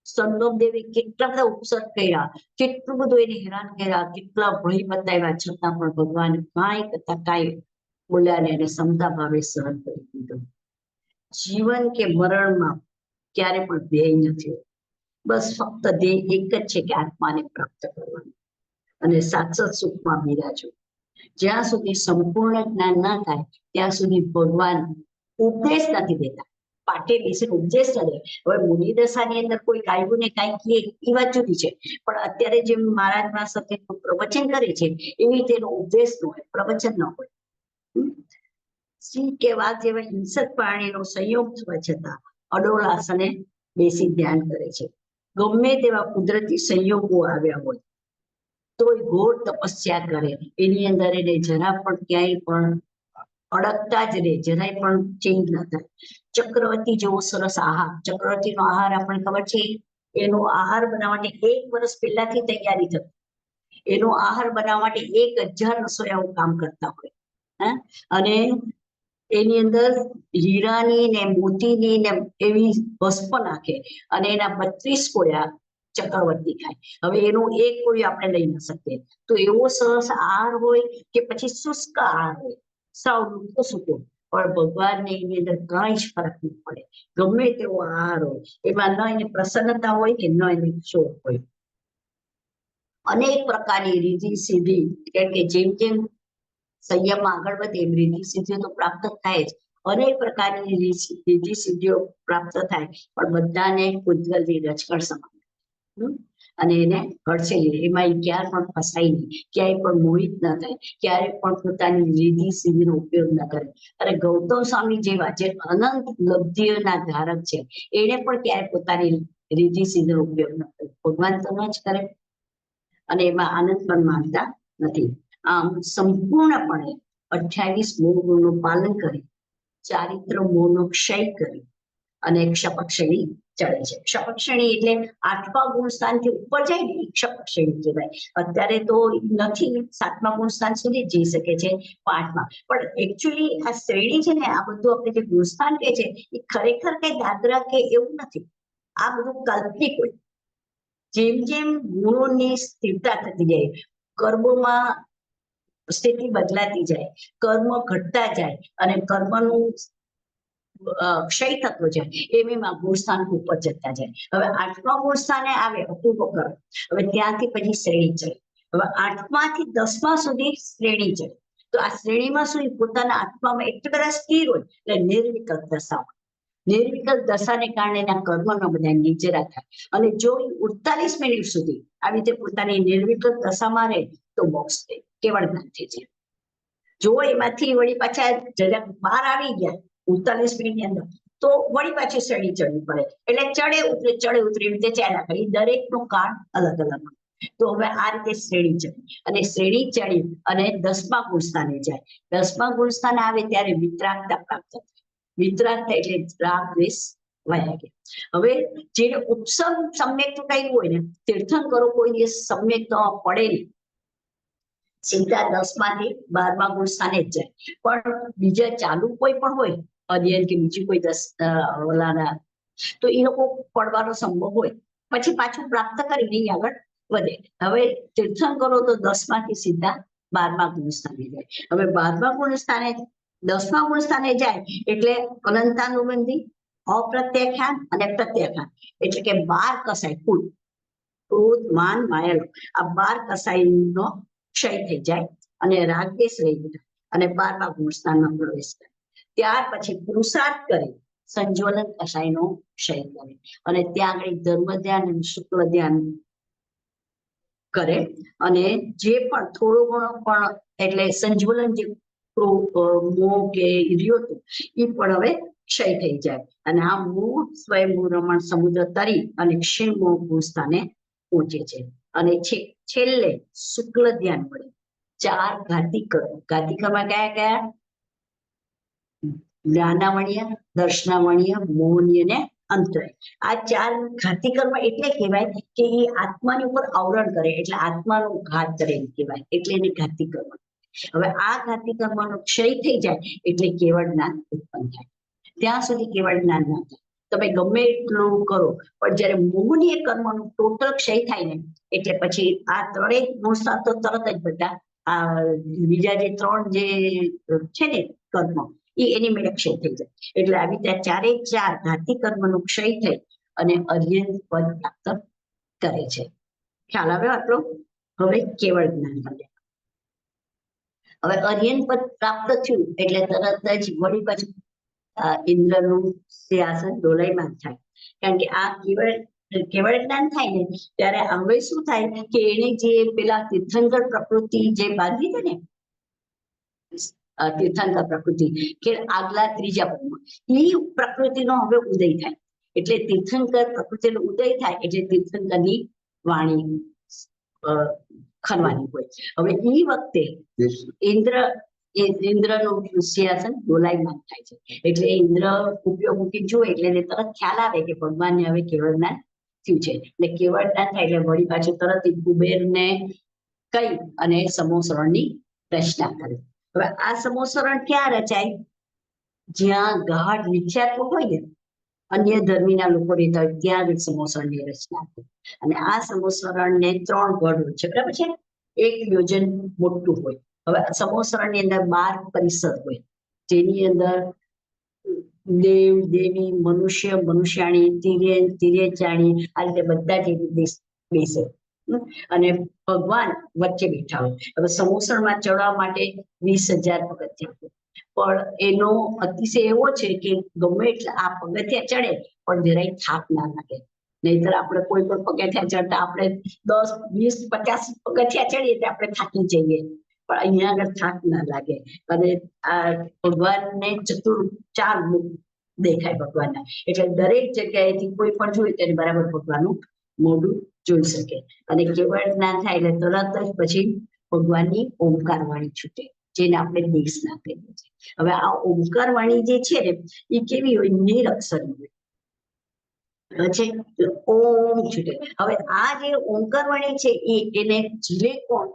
સંગમ દેવે કેટલા બધા ઉપસર્ગ કર્યા, કેટલું બધું એને હેરાન કર્યા, કેટલા ભય બતાવ્યા, છતાં પણ ભગવાન કાંઈ કરતા કાંઈ બોલ્યા ને એને સમતા ભાવે સહન કરી દીધું. જીવન કે મરણમાં ક્યારે પણ ધ્યેય નથી, બસ ફક્ત ધ્યેય એક જ છે કે આત્માને પ્રાપ્ત કરવાનું અને શાશ્વત સુખમાં બિરાજો. જ્યાં સુધી સંપૂર્ણ જ્ઞાન ના થાય ત્યાં સુધી ભગવાન ઉપદેશ નથી દેતા, પાટે બેસીને ઉપદેશ કરે. હવે મુનિ દશાની અંદર કોઈ આવ્યું ને કાંઈ કહે એ વાત જુદી છે, પણ અત્યારે જેમ મહારાજના સાથે પ્રવચન કરે છે એવી રીતે એનો ઉપદેશ ન હોય, પ્રવચન ન હોય. સિંહ કે વાઘ જેવા હિંસક પ્રાણીનો સંયોગ થવા છતાં અડોળ આસને બેસી ધ્યાન કરે છે. ગમે તેવા કુદરતી સંયોગો આવ્યા હોય તોય ઘોર તપસ્યા કરે, એની અંદર એને જરા પણ ક્યાંય પણ અડકતા જ રહે, જરાય પણ ચેન્જ ન થાય. ચક્રવર્તી જેવો સરસ આહાર, ચક્રવર્તીનો આહાર આપણને ખબર છે, એનો આહાર બનાવવા માટે 1 વર્ષ પહેલાથી તૈયારી થતી, એનો આહાર બનાવવા માટે 1000 રસોઈયાઓ કામ કરતા હોય. અને એની અંદર હીરાની ને મોતીની ને એવી વસ્પ નાખે અને એના 32 કોળિયા ચક્રવર્તી ખાય. હવે એનું એક કોળિયું આપણે લઈ ન શકીએ, તો એવો સરસ આહાર હોય કે પછી શુષ્ક આહાર હોય, સાવ રૂખો સૂકો, પણ ભગવાનને એની અંદર કાંઈ જ ફરક નહીં પડે. ગમે તેવો આહાર હોય એમાં ન એને પ્રસન્નતા હોય કે ન એને શોખ હોય. અનેક પ્રકારની રીતિ સીધી, કારણ કે જેમ જેમ સંયમમાં આગળ વધે એમ રીતિ સિદ્ધિઓ તો પ્રાપ્ત થાય જ, અનેક પ્રકારની રીતિ સિદ્ધિઓ પ્રાપ્ત થાય, પણ બધાને કુદરતી રજકણ સમાન અને એને ઘડશે, એમાં ક્યારે પણ ફસાય નહીં, ક્યાંય પણ મોહિત ન થાય, ક્યારે પણ પોતાની રીતિ સિદ્ધિનો ઉપયોગ ન કરે. અને ગૌતમ સ્વામી જેવા જે અનંત લબ્ધિઓના ધારક છે, એને પણ ક્યારે પોતાની રીતિ સિદ્ધિનો ઉપયોગ ન કરે, ભગવાન તો ન જ કરે, અને એમાં આનંદ પણ માનતા નથી. આમ સંપૂર્ણપણે 28 મૂળ ગુણનું પાલન કરી, ચારિત્ર મોહનો ક્ષય કરી અને ક્ષપક્ષણી ચડે છે. ક્ષપક્ષણી એટલે 8મા ગુણ સ્થાનથી ઉપર જાય ને ક્ષપક્ષણી કહેવાય. અત્યારે તો નથી, 7મા ગુણ સ્થાન સુધી જઈ શકે છે, 5મા, પણ એકચ્યુઅલી આ શ્રેણી છે ને, આ બધું આપણે જે ગુણસ્થાન કહે છે એ ખરેખર કઈ દાદરા કે એવું નથી, આ બધું કાલ્પનિક હોય. જેમ જેમ ગુણોની સ્થિરતા થતી જાય, કર્મોમાં સ્થિતિ બદલાતી જાય, કર્મ ઘટતા જાય અને કર્મનું ક્ષય થતો જાય, એમાં ગુણસ્થાન ઉપર જતા જાય. હવે 8મા ગુણ સ્થાને આવે અપૂર્વ કર્મ, હવે ત્યાંથી પછી શ્રેણી ચડે. હવે 8માથી 10મા સુધી શ્રેણી ચડે. તો આ શ્રેણીમાં શું, પોતાના આત્મામાં એટલા બધા સ્થિર હોય એટલે નિર્વિકલ્પ દશા હોય. નિર્વિકલ્પ દશાને કારણે એના કર્મ ન બધા નીચેરા થાય, અને જો 48 મિનિટ સુધી આવી રીતે પોતાની નિર્વિકલ્પ દશામાં રહે તો મોક્ષ થાય, કેવળ જ્ઞાન થઈ જાય. જો એમાંથી વળી પાછા જરાક બહાર આવી ગયા 48 મિનિટની અંદર, તો વળી પાછી શ્રેણી ચડવી પડે, એટલે ચડે ઉતરે રીતે ચાલ્યા કરે, દરેકનું કાળ અલગ અલગ. તો હવે આ રીતે શ્રેણી ચડી, અને શ્રેણી ચડી અને 10મા ગુણ સ્થાને જાય. 10મા ગુણ સ્થાને આવે ત્યારે વિતરાગતા પ્રાપ્ત થાય. વિતરાગતા એટલે રાગ દ્વેષ વયા ગયા. હવે જેને ઉપસમ સમ્યક તો કઈ હોય ને, તીર્થંકરો કોઈ દિવસ સમ્યક તો પડે નહીં, સીધા 10માંથી 12મા ગુણ સ્થાને જ જાય. પણ બીજા ચાલુ કોઈ પણ હોય, અધ્યયન કે બીજી કોઈ ઓલાના, તો એ લોકો પડવાનો સંભવ હોય, પછી પાછું પ્રાપ્ત કરીને આગળ વધે. હવે તીર્થંકરો તો 10માંથી સીધા 12મા ગુણ સ્થાને જાય. હવે 12મા ગુણ સ્થાને 10મા ગુણ સ્થાને જાય એટલે અનંતાનુબંધી, અપ્રત્યાખ્યાન અને પ્રત્યાખ્યાન, એટલે કે 12 કસાય કુલ, ક્રોધ માન માયા, આ 12 કસાયનો ક્ષય થઈ જાય અને રાગદેશ રહી જાય, અને 12મા ગુણ સ્થાનમાં પ્રવેશ કરે. ત્યાર પછી પુરુષાર્થ કરી સંજ્વલન કસાયનો ક્ષય કરે, અને ત્યાં આગળ ધર્મ ધ્યાન અને શુક્લ ધ્યાન કરે અને જે પણ થોડો ઘણો પણ એટલે સંજ્વલન જે મોહ કે રહ્યો હતો એ પણ હવે ક્ષય થઈ જાય અને આ મોહ સ્વયંભૂ રમણ સમુદ્ર તરી અને ક્ષીણ મોહ સ્થાને પહોંચે છે અને છેલ્લે શુક્લ ધ્યાન મળે 4 ઘાતિકરમાં કયા કયા જ્ઞાનાવણીય દર્શનાવણીય મોહનીય ને અંતરય આ 4 ઘાતિકર્મ એટલે કહેવાય કે એ આત્માની ઉપર આવરણ કરે એટલે આત્માનો ઘાત કરે એમ કહેવાય એટલે એને ઘાતિકર્મ હવે આ ઘાતિકર્મનો ક્ષય થઈ જાય એટલે કેવળ જ્ઞાન ઉત્પન્ન થાય ત્યાં સુધી કેવળ જ્ઞાન ના થાય તમે ગમે એટલું કરો પણ જ્યારે મોહનીય કર્મનું ટોટલ ક્ષય થાય ને એટલે પછી આ ત્રણેય ગુણસ્તા તો તરત જ બધા આ બીજા જે 3 જે છે ને કર્મ એ એની મેળે ક્ષય થઈ જાય એટલે આવી ત્યાં 4 ઘાતી કર્મનો ક્ષય થઈ અને અર્યન પદ પ્રાપ્ત કરે છે ખ્યાલ આવ્યો આટલો હવે કેવળ જ્ઞાન મળે હવે અર્યન પદ પ્રાપ્ત થયું એટલે તરત જ વળી પાછું ઇન્દ્રનું સિંહાસન ડોલાયમાન થાય કારણ કે આ કેવળ જ્ઞાન થાય ને ત્યારે હવે શું થાય કે એને જે પેલા તીર્થંકર પ્રકૃતિ જે બાંધી છે ને તીર્થંકર પ્રકૃતિ કે આગલા ત્રીજા પદમાં એ પ્રકૃતિનો હવે ઉદય થાય એટલે તીર્થંકર પ્રકૃતિનો ઉદય થાય એટલે તીર્થંકરની વાણી ખરવાની હોય હવે એ વખતે ઇન્દ્રનું સિંહાસન ડોલાયમાન થાય છે એટલે ઇન્દ્ર ઉપયોગ મૂકી જુએ એટલે એને તરત ખ્યાલ આવે કે ભગવાનને હવે કેવળ જ્ઞાન થયું છે એટલે કેવળ જ્ઞાન થાય એટલે વળી પાછું તરત કુબેરને કહી અને સમોસરણની રચના કરે હવે આ સમોસરણ ક્યાં રચાય જ્યાં ગાઢ મિથ્યાત્વ હોય ને અન્ય ધર્મીના લોકો રહેતા હોય ત્યાં જ સમોસરણની રચના થાય અને આ સમોસરણને 3 ગઢ હોય છે બરાબર છે 1 યોજન મોટું હોય હવે સમોસરણની અંદર 12 પરિષદ હોય જેની અંદર દેવ દેવી મનુષ્ય મનુષ્યાણી તિર્યચાણી આ રીતે બધા જ બેસે અને ભગવાન વચ્ચે બેઠા હોય હવે સમોસરમાં ચડવા માટે 20,000 પગથિયા પણ એનો અતિશય એવો છે કે ગમે એટલે આ પગથિયા ચડે પણ જરાય થાક ના લાગે નહીતર આપણે કોઈ પણ પગથિયા ચડતા આપણે 10, 20, 50 પગથિયા ચડીએ તો આપણે થાકી જઈએ પણ અહીંયા આગળ થાક ના લાગે અને આ ભગવાનને 4 મુખ દેખાય ભગવાનના એટલે દરેક જગ્યાએથી કોઈ પણ જોઈએ તેને બરાબર ભગવાનનું મોઢું જોઈ શકે અને કેવળ જ્ઞાન થાય એટલે તરત જ પછી ભગવાનની ઓમકાર વાણી છૂટે જેને આપણે દેશના કહીએ છીએ હવે આ ઓમકાર વાણી જે છે ને એ કેવી હોય નિરક્ષરી હોય છે ઓમ છૂટે હવે આ જે ઓમકાર વાણી છે એને જીલે કોણ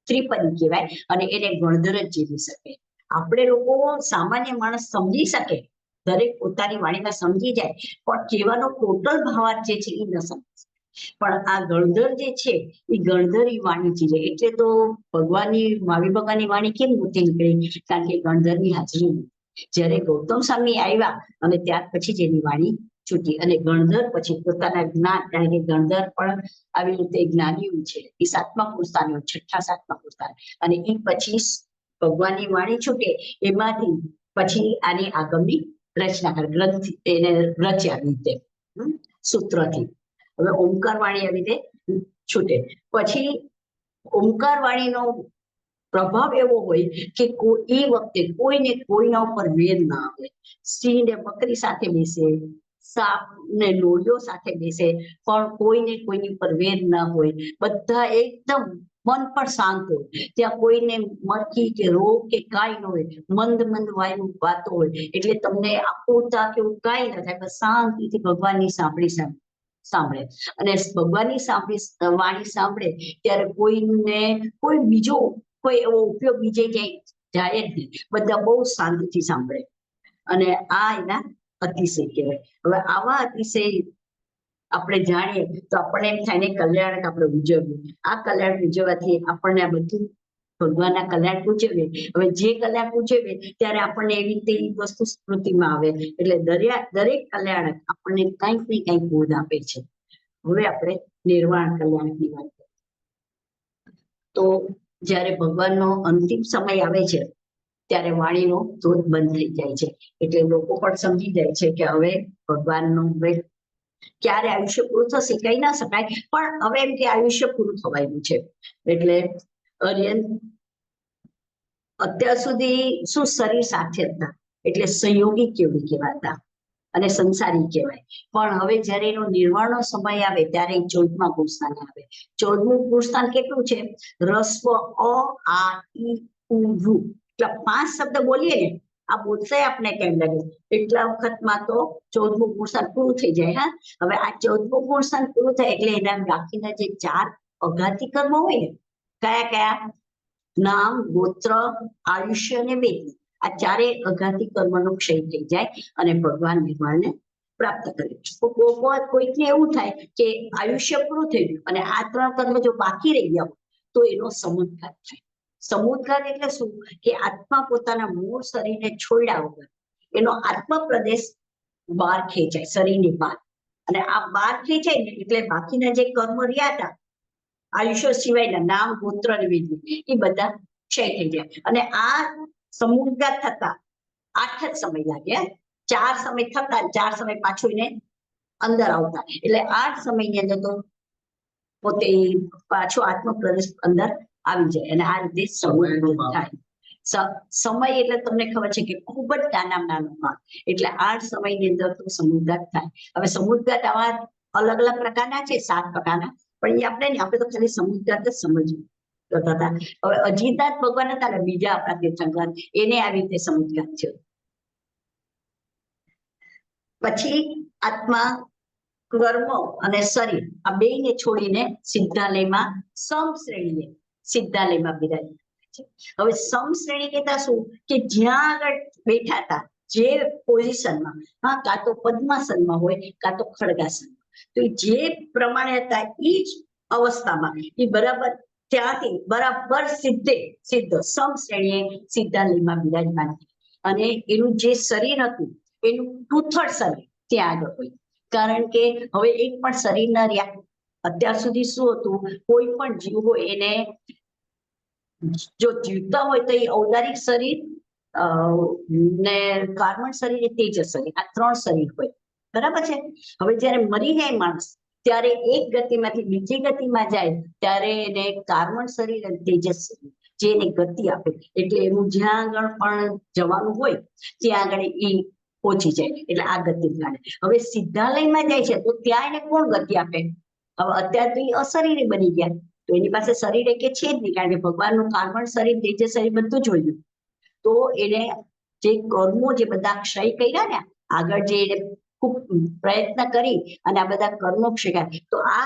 ત્રિપદી કહેવાય અને એને ગણધર જ જીવી શકે આપણે લોકો સામાન્ય માણસ સમજી શકે દરેક પોતાની વાણીમાં સમજી જાય પણ કહેવાનો ટોટલ ભાવાર્થ જે છે એ ન સમજી પણ આ ગણધર જે છે એ ગણધરી વાણી છે એટલે તો ભગવાનની મહાવીર ભગવાનની વાણી કેમ મોટી નીકળી કારણ કે ગણધરની હાજરી જ્યારે ગૌતમ સ્વામી આવ્યા અને ત્યાર પછી જ એની વાણી છૂટી અને ગણધર પછી પોતાના જ્ઞાન કારણ કે ગણધર પણ આવી રીતે જ્ઞાનીઓ છે એ 7મા પુરસ્તાનો 6ઠા 7મા પુરસ્તાન અને એ પછી ભગવાનની વાણી છૂટે એમાંથી પછી આની આગમની રચના કરે ગ્રંથ એને રચ્યા રીતે સૂત્રથી હવે ઓમકાર વાણી આવી રીતે છૂટે પછી ઓમકાર વાણીનો પ્રભાવ એવો હોય કે એ વખતે કોઈને કોઈના ઉપર વેર ના આવે સિંહ ને બકરી સાથે બેસે સાપ ને લોઢો સાથે બેસે પણ કોઈને કોઈની ઉપર વેર ના હોય બધા એકદમ મન પણ શાંત હોય ત્યાં કોઈને મરકી કે રોગ કે કાંઈ ન હોય મંદ વાયુ વાતો હોય એટલે તમને આકુરતા કે એવું કાંઈ ન થાય બસ શાંતિથી ભગવાનની સાંભળે અને ભગવાનની વાણી સાંભળે ત્યારે કોઈને કોઈ બીજો કોઈ એવો ઉપયોગ બીજે જાય જ નહીં બધા બહુ શાંતિથી સાંભળે અને આ એના અતિશય કહેવાય હવે આવા અતિશય આપણે જાણીએ તો આપણને એમ થાય ને કલ્યાણક આપણે ઉજવીએ આ કલ્યાણ ઉજવવાથી આપણને આ બધું ભગવાનના કલ્યાણ ઉજવીએ હવે જે કલ્યાણ ઉજવીએ ત્યારે આપણને એવી રીતે એ વસ્તુ સ્મૃતિમાં આવે એટલે દરેક કલ્યાણક આપણને કંઈક ને કંઈક બોધ આપે છે હવે આપણે નિર્વાણ કલ્યાણકની વાત કરીએ તો જ્યારે ભગવાનનો અંતિમ સમય આવે છે ત્યારે વાણીનો ધોધ બંધ થઈ જાય છે એટલે લોકો પણ સમજી જાય છે કે હવે ભગવાનનો ક્યારે આયુષ્ય પૂરું થશે કહી ના શકાય, પણ હવે એમ કે આયુષ્ય પૂરું થવાનું છે. એટલે અર્યન અત્યાર સુધી શું શરીર સાથે હતા એટલે સંયોગી કેવી કહેવાતા અને સંસારી કહેવાય, પણ હવે જ્યારે એનો નિર્વાણનો સમય આવે ત્યારે 14મા પુરુષાન આવે. 14મું પુરુષાન કેટલું છે? રસ્વ અ આ ઈ ઉ ઋ, એટલે 5 શબ્દ બોલીએ ને, આ બોલતા આપણે કેમ લાગે એટલા વખતમાં તો 14મું પુરુષાન પૂરું થઈ જાય. હવે આ 14મું પુરુષાન પૂરું થાય એટલે એના બાકીના જે 4 અઘાતી કર્મ હોય ને, કયા કયા? નામ, ગોત્ર, આયુષ્ય અને વેદી, આ ચારેય અઘાતી કર્મનો ક્ષય થઈ જાય અને ભગવાન નિર્વાણને પ્રાપ્ત કરે. કોઈકને એવું થાય કે આયુષ્ય પૂરું થઈ ગયું અને આ 3 કર્મ જો બાકી રહી ગયા તો એનો સમુદ્ઘાત થાય. સમુદ્ઘાત એટલે શું? કે આત્મા પોતાના મૂળ શરીરને છોડ્યા વગર એનો આત્મ પ્રદેશ બહાર ખેંચાય, શરીરની બહાર, અને આ બહાર ખેંચાય ને એટલે બાકીના જે કર્મ રહ્યા હતા આયુષ્ય સિવાયના, નામ, ગોત્ર અને વેદી, એ બધા ક્ષય થઈ જાય. અને આ સમુદ્ઘાત થતા 8 જ સમય લાગે. 4 સમય થતા 4 સમય પાછું એને અંદર આવતા, એટલે 8 સમયની અંદર તો પોતે પાછો આત્મ પ્રદેશ અંદર આવી જાય અને આ રીતે સમુદ્ઘાત થાય. સમય એટલે તમને ખબર છે કે ખૂબ જ નાનો ભાગ, એટલે 8 સમયની અંદર તો સમુદ્ઘાત થાય. હવે સમુદ્ઘાત આવા અલગ અલગ પ્રકારના છે, 7 પ્રકારના, પણ એ આપણે તો ખાલી સમુદ્ઘાત જ સમજવું કરતા હતા. હવે અજીતનાથ ભગવાન હતા ને બીજા આપણા તીર્થંકર, એને આવી રીતે સમુદ્ઘાત થયો. પછી આત્મા, કર્મ અને શરીર આ બેયને છોડીને સિદ્ધાલયમાં સમશ્રેણીએ સિદ્ધાલયમાં બિરાજે છે. હવે સમશ્રેણી કહેતા શું? કે જ્યાં આગળ બેઠા હતા જે પોઝિશનમાં, કાં તો પદ્માસનમાં હોય કાં તો ખડગાસનમાં, તો જે પ્રમાણે હતા એ જ અવસ્થામાં એ બરાબર ત્યાંથી બરાબર સિદ્ધ સમશ્રેણીએ સિદ્ધાલયમાં બિરાજમાન, અને એનું જે શરીર હતું એનું પૃથળ શરીર ત્યાં આગળ હોય. કારણ કે હવે એક પણ શરીર ન રહ્યા. અત્યાર સુધી શું હતું? કોઈ પણ જીવ હોય એને જો જીવતા હોય તો એ ઔદારિક શરીર, ને કાર્બન શરીર, એ તેજસ શરીર, આ 3 શરીર હોય. બરાબર છે? હવે જ્યારે મરી જાય માણસ ત્યારે એક ગતિમાંથી બીજી ગતિમાં જાય ત્યારે એને કાર્બન શરીર અને તેજસ શરીર જે એને ગતિ આપે, એટલે એનું જ્યાં આગળ પણ જવાનું હોય ત્યાં આગળ એ પહોંચી જાય, એટલે આ ગતિ જાણે. હવે સિદ્ધાલયમાં જાય છે તો ત્યાં એને કોણ ગતિ આપે? હવે અત્યારે તો એ અશરીરે બની ગયા, તો એની પાસે શરીર કે છે જ નહીં, કારણ કે ભગવાનનું કાર્બન શરીર, તેજસ શરીર બધું જોયું. તો એને જે કર્મો જે બધા ક્ષય કર્યા ને, આગળ જે એને ખૂબ પ્રયત્ન કરી અને આ બધા કર્મો ક્ષય, તો આ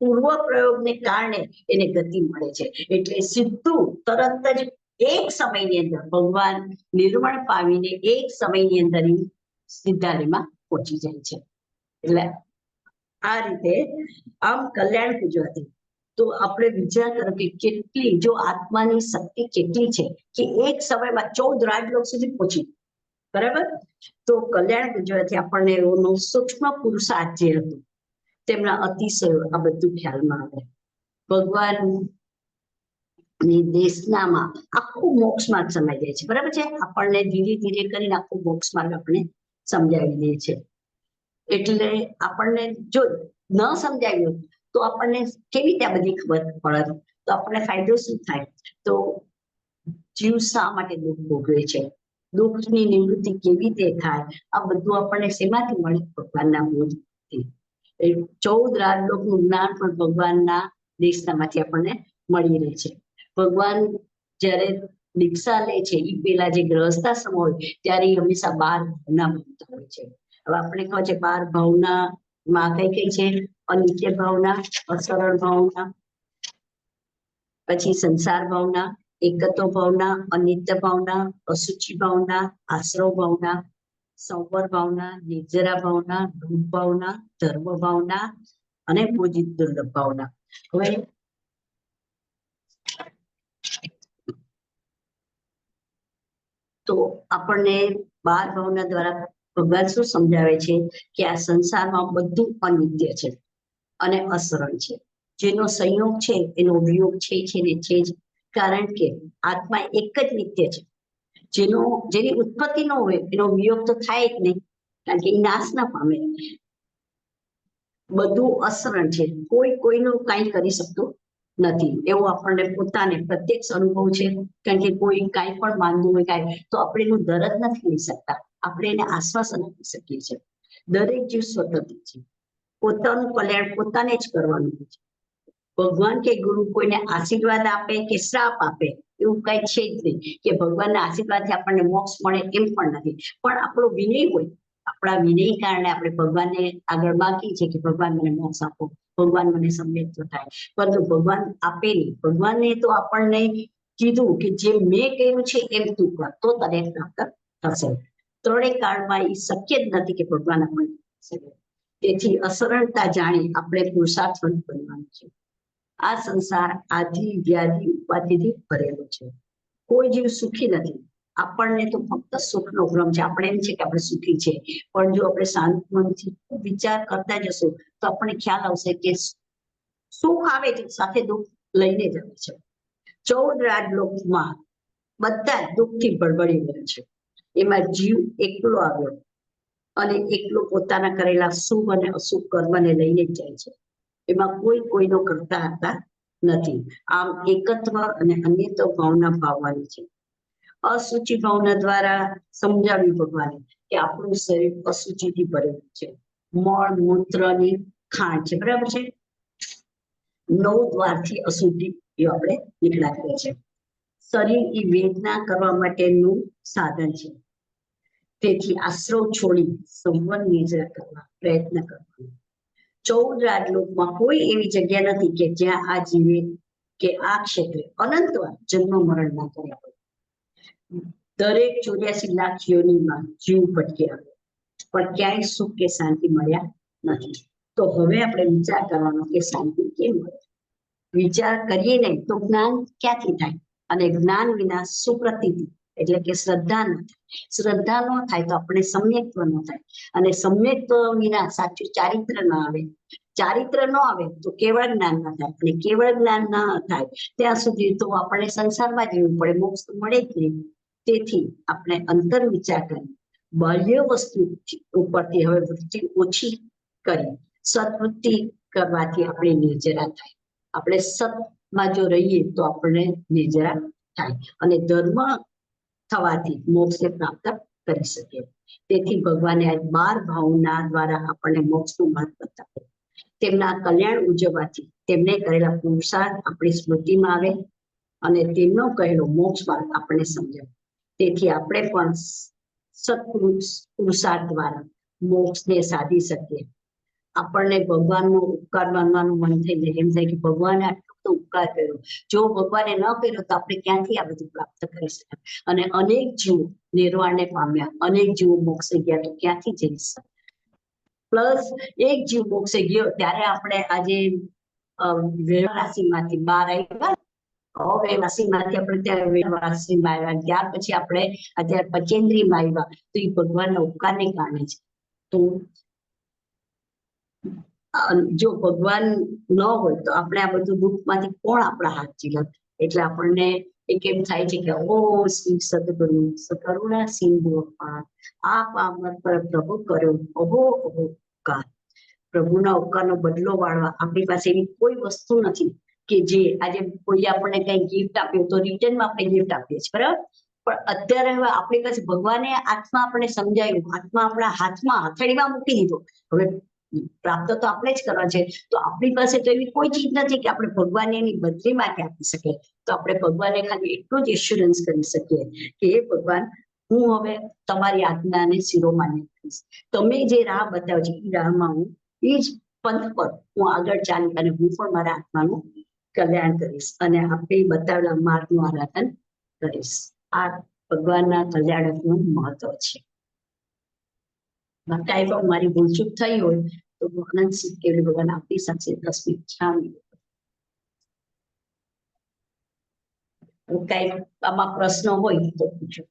પૂર્વ પ્રયોગને કારણે એને ગતિ મળે છે. એટલે સીધું તરત જ એક સમયની અંદર ભગવાન નિર્વાણ પામીને એક સમયની અંદર સિદ્ધાલયમાં પહોંચી જાય છે. એટલે આ રીતે આમ કલ્યાણ પૂજવાથી તો આપણે વિચાર કરો કે કેટલી જો આત્માની શક્તિ કેટલી છે કે એક સમયમાં 14 રાજલોક સુધી પહોંચી. બરાબર? તો કલ્યાણ પૂજવાથી આપણને એનો સૂક્ષ્મ પુરુષાર્થ જે હતું તેમના અતિશય આ બધું ખ્યાલમાં આવે. ભગવાન ની દેશનામાં આખું મોક્ષ માર્ગ સમાઈ જાય છે. બરાબર છે? આપણને ધીરે ધીરે કરીને આખું મોક્ષ માર્ગ આપણે સમજાવી દે છે. એટલે આપણને જો ન સમજાવ્યું તો આપણને કેવી રીતે બધી ખબર પડે? તો આપણને ફાયદો શું થાય? તો જીવ શા માટે દુઃખ ભોગવે છે, દુઃખની નિવૃત્તિ કેવી રીતે થાય, આ બધું આપણને શેમાંથી મળે? ભગવાનના બોધથી. એ 14 રાજલોકનું જ્ઞાન પણ ભગવાનના દેશનામાંથી આપણને મળી રહે છે. ભગવાન જ્યારે દીક્ષા લે છે એ પેલા જે ગ્રહસ્થાશ્રમ હોય ત્યારે હંમેશા 12 ભાવના બનતા હોય છે. હવે આપણે કહો છે 12 ભાવના માં કઈ છે? અનિત્ય ભાવના, અસરળ ભાવના, પછી સંસાર ભાવના, એકત્વ ભાવના, અનિત્ય ભાવના, અસુચિ ભાવના, આશ્રવ ભાવના, સંવર ભાવના, નિર્જરા ભાવના, રૂપ ભાવના, ધર્મ ભાવના અને પૂજિત દુર્લભ ભાવના. હવે તો આપણને 12 ભાવના દ્વારા ભગવાન શું સમજાવે છે? કે આ સંસારમાં બધું અનિત્ય છે અને અસરણ છે. જેનો સંયોગ છે એનો વિયોગ છે ને છે જ, કારણ કે આત્મા એક જ નિત્ય છે. જેની ઉત્પત્તિ ન હોય એનો વિયોગ તો થાય જ નહીં, કારણ કે એ નાશ ના પામે. બધું અસરણ છે, કોઈ કોઈનું કાંઈ કરી શકતું નથી, એવો આપણને પોતાને પ્રત્યક્ષ અનુભવ છે. કારણ કે કોઈ કાંઈ પણ માંગવું હોય કાંઈ, તો આપણે એનું દરદ નથી લઈ શકતા, આપણે એને આશ્વાસન આપી શકીએ છીએ. દરેક જીવ સ્વતંત્ર છે, પોતાનું કલ્યાણ પોતાને જ કરવાનું છે. ભગવાન કે ગુરુ કોઈને આશીર્વાદ આપે કે શ્રાપ આપે એવું કઈ છે જ નહીં, કે ભગવાનના આશીર્વાદથી આપણને મોક્ષ મળે એમ પણ નથી. પણ આપણો વિનય હોય, આપણા વિનય કારણે આપણે ભગવાનને આગળ માગીએ છીએ કે ભગવાન મને મોક્ષ આપો, ભગવાન મને સમૃદ્ધ થાય, પરંતુ ભગવાન આપે નહીં. ભગવાનને તો આપણને કીધું કે જે મેં કહ્યું છે એમ તું કર તો તને પ્રાપ્ત થશે. ત્રણેય કાળમાં એ શક્ય જ નથી કે ભગવાન આપણને શકે. તેથી અસરળતા જાણી આપણે પુરુષાર્થવંત બનવાનું છે. આ સંસાર આદિ વ્યાધિ ઉપાધિથી ભરેલો છે, કોઈ જીવ સુખી નથી. આપણને તો ફક્ત સુખનો ભ્રમ છે, આપણે એમ છે કે આપણે સુખી છે, પણ જો આપણે શાંત મનથી વિચાર કરતા જશું તો આપણને ખ્યાલ આવશે કે સુખ આવે છે સાથે દુઃખ લઈને જ આવે છે. 14 રાજલોકમાં બધા દુઃખથી ભળભળી રહે છે, એમાં જીવ એકલો આવ્યો અને એકલો પોતાના કરેલા શુભ અને અશુભ કર્મને લઈને જ જાય છે. એમાં કોઈ કોઈનો કરતા હતા નથી. આમ એકત્વ અને અન્યત્વ ભાવના ભાવવાની છે. અસુચિ ભાવના દ્વારા સમજાવ્યું ભગવાને કે આપણું શરીર અસુચિથી ભરેલું છે, મળ મૂત્રની ખાણ છે, બરાબર છે. 9 દ્વારથી અશુદ્ધિ એ આપણે નીકળ્યા કરે છે. શરીર એ વેદના કરવા માટેનું સાધન છે, તેથી આશ્રવ છોડી સંવન નિર્જરા કરવા પ્રયત્ન કરવાનો. 14 રાજલોકમાં કોઈ એવી જગ્યા નથી કે જ્યાં આ જીવે કે આ ક્ષેત્રે અનંતવાર જન્મ મરણ ના કર્યા હોય. દરેક 84 લાખ યોનિમાં જીવ ભટકી આવ્યો, પણ ક્યાંય સુખ કે શાંતિ મળ્યા નથી. તો હવે આપણે વિચાર કરવાનો કે શાંતિ કેમ મળે. વિચાર કરીએ નહીં તો જ્ઞાન ક્યાંથી થાય, અને જ્ઞાન વિના સુપ્રતીતિ એટલે કે શ્રદ્ધા ન થાય. શ્રદ્ધા ન થાય તો આપણે સમ્યક્ત્વ ન થાય, અને સમ્યક્ત્વ વિના સાચું ચારિત્ર ન આવે. ચારિત્ર ન આવે તો કેવળ જ્ઞાન ન થાય, અને કેવળ જ્ઞાન ન થાય ત્યાં સુધી તો આપણે સંસારમાં જીવવું પડે, મોક્ષ તો મળે જ નહીં. તેથી આપણે અંતર વિચાર કરી બાહ્ય વસ્તુ ઉપરથી હવે વૃત્તિ ઓછી કરી સત્વૃત્તિ કરવાથી આપણે નિર્જરા થાય. આપણે સતમાં જો રહીએ તો આપણે નિર્જરા થાય, અને ધર્મ થવાથી મોક્ષને પ્રાપ્ત કરી શકીએ. તેથી ભગવાને આ 12 ભાવના દ્વારા આપણને મોક્ષનું માર્ગ બતાવ્યો. તેમના કલ્યાણ ઉજવવાથી તેમને કરેલા પુરુષાર્થ આપણી સ્મૃતિમાં આવે, અને તેમનો કહેલો મોક્ષ માર્ગ આપણને સમજાય. તેથી આપણે પણ પુરુષાર્થ દ્વારા મોક્ષને સાધી શકીએ. આપણને ભગવાનનો ઉપકાર માનવાનું મન થઈ જાય, એમ થાય કે ભગવાને આટલો તો ઉપકાર કર્યો, જો ભગવાને ન કર્યો તો આપણે ક્યાંથી આ બધું પ્રાપ્ત કરી શકાય. અને અનેક જીવો નિર્વાણને પામ્યા, અનેક જીવો મોક્ષે ગયા, તો ક્યાંથી જઈ શકે. પ્લસ એક જીવ મોક્ષે ગયો ત્યારે આપણે આજે રાશિમાંથી બહાર આવ્યા, અવ્યવસ્થિતમાંથી આપણે ત્યારે વ્યવસ્થિતમાં આવ્યા, ત્યાર પછી આપણે અત્યારે પચેન્દ્રીમાં આવ્યા, તો એ ભગવાનના ઉપકારને કારણે છે. તો જો ભગવાન ન હોય તો આપણે આ બધું દુઃખમાંથી કોણ આપણા હાથ ઝીલત. એટલે આપણને એક એમ થાય છે કે ઓ શ્રી સદગુરુ કરુણા સિંધુ અપાર, આપ અમર પર પ્રભુ કર્યો અહો અહો ઉપકાર. પ્રભુના ઉપકારનો બદલો વાળવા આપણી પાસે એવી કોઈ વસ્તુ નથી કે જે આજે કોઈ આપણને કઈ ગિફ્ટ આપ્યું તો રિટર્નમાં આપણે ગિફ્ટ આપીએ છીએ, બરાબર. પણ અત્યારે હવે આપણી પાસે ભગવાને આત્મા આપણને સમજાયું, આત્મા આપણા હાથમાં હથેળીમાં મૂકી દીધો. હવે પ્રાપ્ત તો આપણે જ કરવા છે, તો આપણી પાસે તો એવી કોઈ ચીજ નથી કે આપણે ભગવાનને એની બદલી માટે આપી શકીએ. તો આપણે ભગવાનને ખાલી એટલું જ એશ્યોરન્સ કરી શકીએ કે હે ભગવાન, હું હવે તમારી આજ્ઞાને શિરોમાન્ય કરીશ. તમે જે રાહ બતાવો છો એ રાહમાં હું, એ જ પંથ પર હું આગળ ચાલી અને હું પણ મારા આત્માનું કલ્યાણ કરીશ, અને આપણે બતાવેલા માર્ગનું આરાધન કરીશ. આ ભગવાનના કલ્યાણકનું મહત્વ છે. કાંઈ પણ મારી ભૂલચૂક થઈ હોય તો અનંત સિદ્ધ કેવલી ભગવાન આપી શકશે. 10મી ઈચ્છા કાંઈ આમાં પ્રશ્ન હોય તો પૂછો.